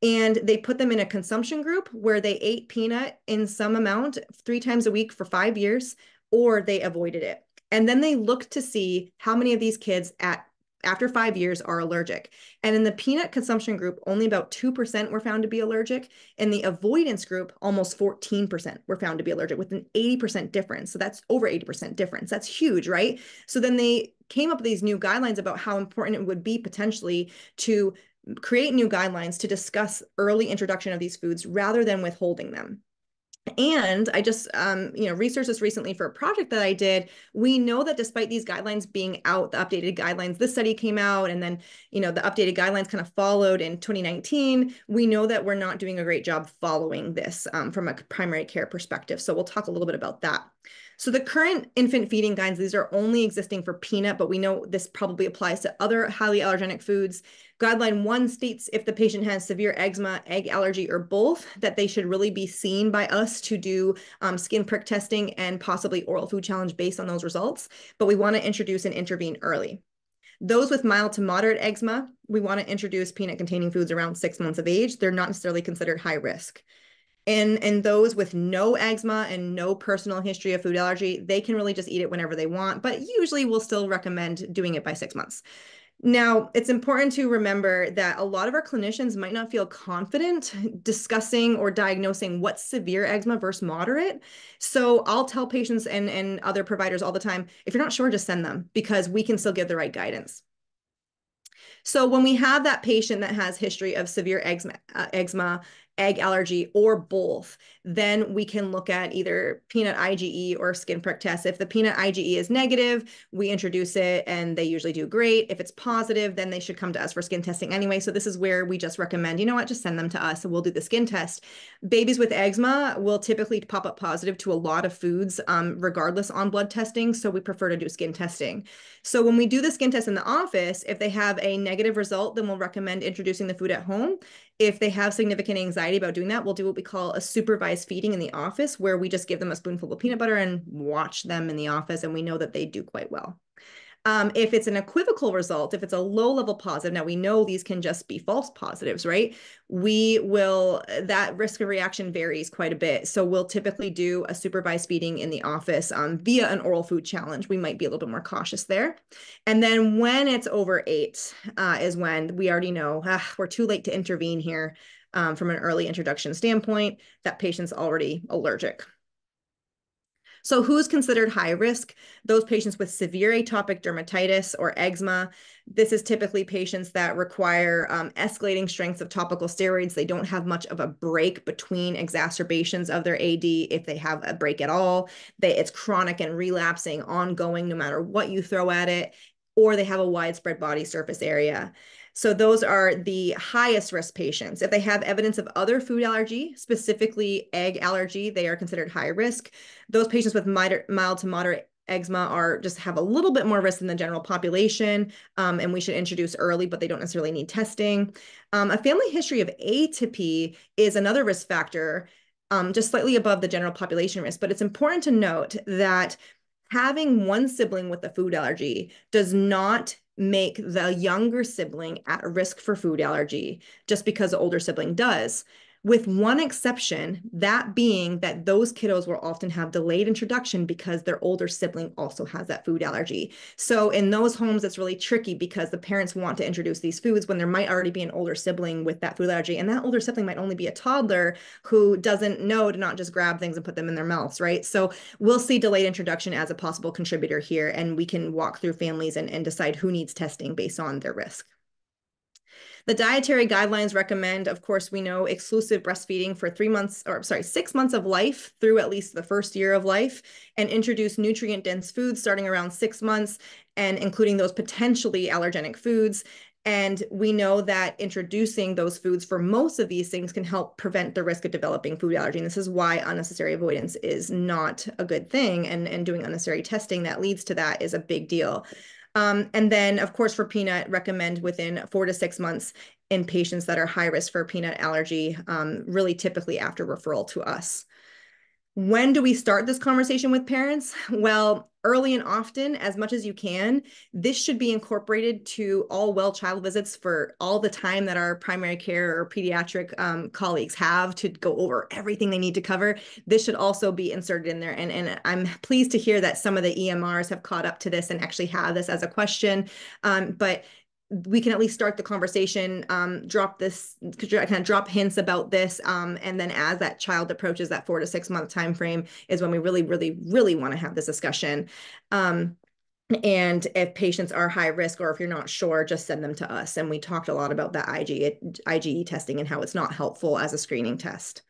And they put them in a consumption group where they ate peanut in some amount 3 times a week for 5 years, or they avoided it. And then they looked to see how many of these kids after 5 years are allergic. And in the peanut consumption group, only about 2% were found to be allergic. In the avoidance group, almost 14% were found to be allergic, with an 80% difference. So that's over 80% difference. That's huge, right? So then they came up with these new guidelines about how important it would be potentially to create new guidelines to discuss early introduction of these foods rather than withholding them. And I just, researched this recently for a project that I did. We know that despite these guidelines being out, the updated guidelines, this study came out, and then, the updated guidelines kind of followed in 2019. We know that we're not doing a great job following this from a primary care perspective. So we'll talk a little bit about that. So the current infant feeding guidelines, these are only existing for peanut, but we know this probably applies to other highly allergenic foods. Guideline 1 states if the patient has severe eczema, egg allergy, or both, that they should really be seen by us to do skin prick testing and possibly oral food challenge based on those results. But we want to introduce and intervene early. Those with mild to moderate eczema, we want to introduce peanut-containing foods around 6 months of age. They're not necessarily considered high risk. And those with no eczema and no personal history of food allergy, they can really just eat it whenever they want, but usually we'll still recommend doing it by 6 months. Now, it's important to remember that a lot of our clinicians might not feel confident discussing or diagnosing what's severe eczema versus moderate. So I'll tell patients and other providers all the time, if you're not sure, just send them, because we can still give the right guidance. So when we have that patient that has history of severe eczema egg allergy, or both, then we can look at either peanut IgE or skin prick test. If the peanut IgE is negative, we introduce it and they usually do great. If it's positive, then they should come to us for skin testing anyway. So this is where we just recommend, you know what, just send them to us and we'll do the skin test. Babies with eczema will typically pop up positive to a lot of foods, regardless on blood testing. So we prefer to do skin testing. So when we do the skin test in the office, if they have a negative result, then we'll recommend introducing the food at home. If they have significant anxiety about doing that, we'll do what we call a supervised feeding in the office, where we just give them a spoonful of peanut butter and watch them in the office, and we know that they do quite well. If it's an equivocal result, if it's a low level positive, now we know these can just be false positives, right? That risk of reaction varies quite a bit. So we'll typically do a supervised feeding in the office via an oral food challenge. We might be a little bit more cautious there. And then when it's over 8 is when we already know we're too late to intervene here from an early introduction standpoint. That patient's already allergic. So who's considered high risk? Those patients with severe atopic dermatitis or eczema. This is typically patients that require escalating strengths of topical steroids. They don't have much of a break between exacerbations of their AD, if they have a break at all. It's chronic and relapsing, ongoing, no matter what you throw at it, or they have a widespread body surface area. So those are the highest risk patients. If they have evidence of other food allergy, specifically egg allergy, they are considered high risk. Those patients with mild to moderate eczema just have a little bit more risk than the general population, and we should introduce early, but they don't necessarily need testing. A family history of atopy is another risk factor, just slightly above the general population risk, but it's important to note that having one sibling with a food allergy does not make the younger sibling at risk for food allergy just because the older sibling does. With one exception, that being that those kiddos will often have delayed introduction because their older sibling also has that food allergy. So in those homes, it's really tricky because the parents want to introduce these foods when there might already be an older sibling with that food allergy. And that older sibling might only be a toddler who doesn't know to not just grab things and put them in their mouths, right? So we'll see delayed introduction as a possible contributor here, and we can walk through families and decide who needs testing based on their risk. The dietary guidelines recommend, of course, we know exclusive breastfeeding for 6 months of life through at least the first year of life, and introduce nutrient-dense foods starting around 6 months, and including those potentially allergenic foods. And we know that introducing those foods for most of these things can help prevent the risk of developing food allergy. And this is why unnecessary avoidance is not a good thing. And doing unnecessary testing that leads to that is a big deal. And then, of course, for peanut, recommend within 4 to 6 months in patients that are high risk for peanut allergy, really typically after referral to us. When do we start this conversation with parents? Well, early and often, as much as you can. This should be incorporated to all well child visits for all the time that our primary care or pediatric colleagues have to go over everything they need to cover. This should also be inserted in there. And I'm pleased to hear that some of the EMRs have caught up to this and actually have this as a question. But we can at least start the conversation, drop hints about this, and then as that child approaches that 4 to 6 month time frame is when we really, really, really want to have this discussion. And if patients are high risk, or if you're not sure, just send them to us. And we talked a lot about that IgE testing and how it's not helpful as a screening test.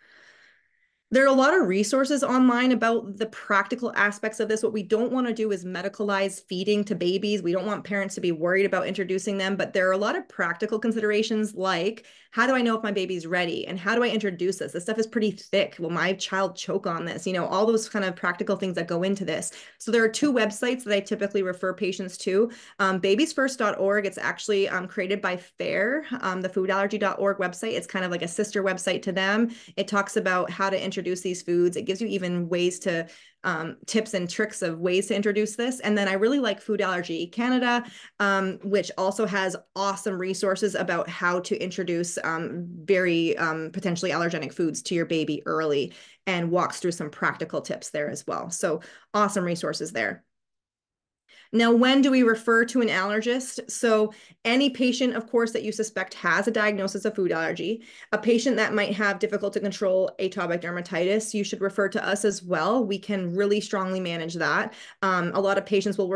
There are a lot of resources online about the practical aspects of this. What we don't want to do is medicalize feeding to babies. We don't want parents to be worried about introducing them, but there are a lot of practical considerations like, how do I know if my baby's ready? And how do I introduce this? This stuff is pretty thick. Will my child choke on this? You know, all those kind of practical things that go into this. So there are 2 websites that I typically refer patients to. Babiesfirst.org. It's actually created by FAIR, the foodallergy.org website. It's kind of like a sister website to them. It talks about how to introduce these foods. It gives you even ways to tips and tricks of ways to introduce this. And then I really like Food Allergy Canada, which also has awesome resources about how to introduce very potentially allergenic foods to your baby early, and walks through some practical tips there as well. So awesome resources there. Now, when do we refer to an allergist? So any patient, of course, that you suspect has a diagnosis of food allergy, a patient that might have difficult to control atopic dermatitis, you should refer to us as well. We can really strongly manage that. A lot of patients will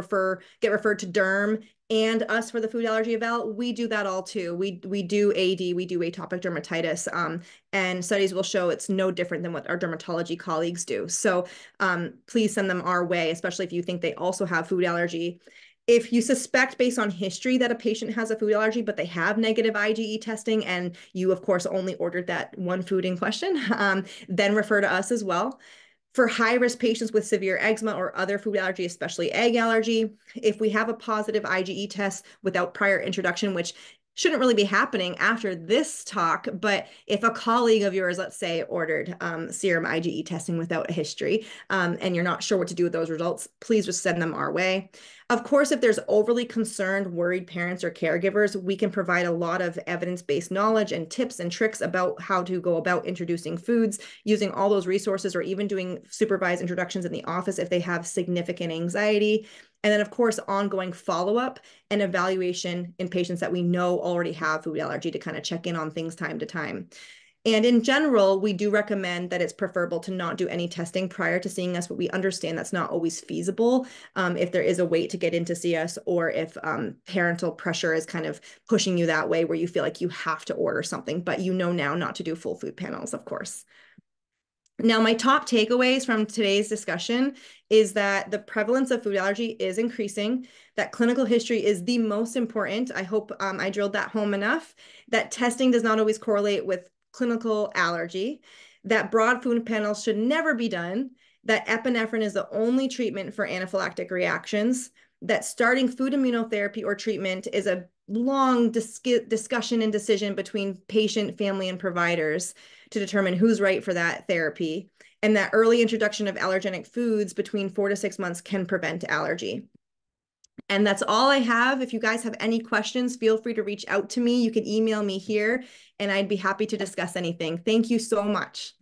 get referred to derm and us for the food allergy eval, we do that all too. We do AD, we do atopic dermatitis, and studies will show it's no different than what our dermatology colleagues do. So please send them our way, especially if you think they also have food allergy. If you suspect based on history that a patient has a food allergy, but they have negative IgE testing, and you, of course, only ordered that one food in question, then refer to us as well. For high-risk patients with severe eczema or other food allergy, especially egg allergy, if we have a positive IgE test without prior introduction, which shouldn't really be happening after this talk, but if a colleague of yours, let's say, ordered serum IgE testing without a history, and you're not sure what to do with those results, please just send them our way. Of course, if there's overly concerned, worried parents or caregivers, we can provide a lot of evidence-based knowledge and tips and tricks about how to go about introducing foods, using all those resources, or even doing supervised introductions in the office if they have significant anxiety. And then, of course, ongoing follow-up and evaluation in patients that we know already have food allergy to kind of check in on things time to time. And in general, we do recommend that it's preferable to not do any testing prior to seeing us, but we understand that's not always feasible if there is a wait to get in to see us, or if parental pressure is kind of pushing you that way where you feel like you have to order something, but you know now not to do full food panels, of course. Now, my top takeaways from today's discussion is that the prevalence of food allergy is increasing, that clinical history is the most important. I hope I drilled that home enough, that testing does not always correlate with clinical allergy, that broad food panels should never be done, that epinephrine is the only treatment for anaphylactic reactions, that starting food immunotherapy or treatment is a long discussion and decision between patient, family, and providers to determine who's right for that therapy, and that early introduction of allergenic foods between 4 to 6 months can prevent allergy. And that's all I have. If you guys have any questions, feel free to reach out to me. You can email me here, and I'd be happy to discuss anything. Thank you so much.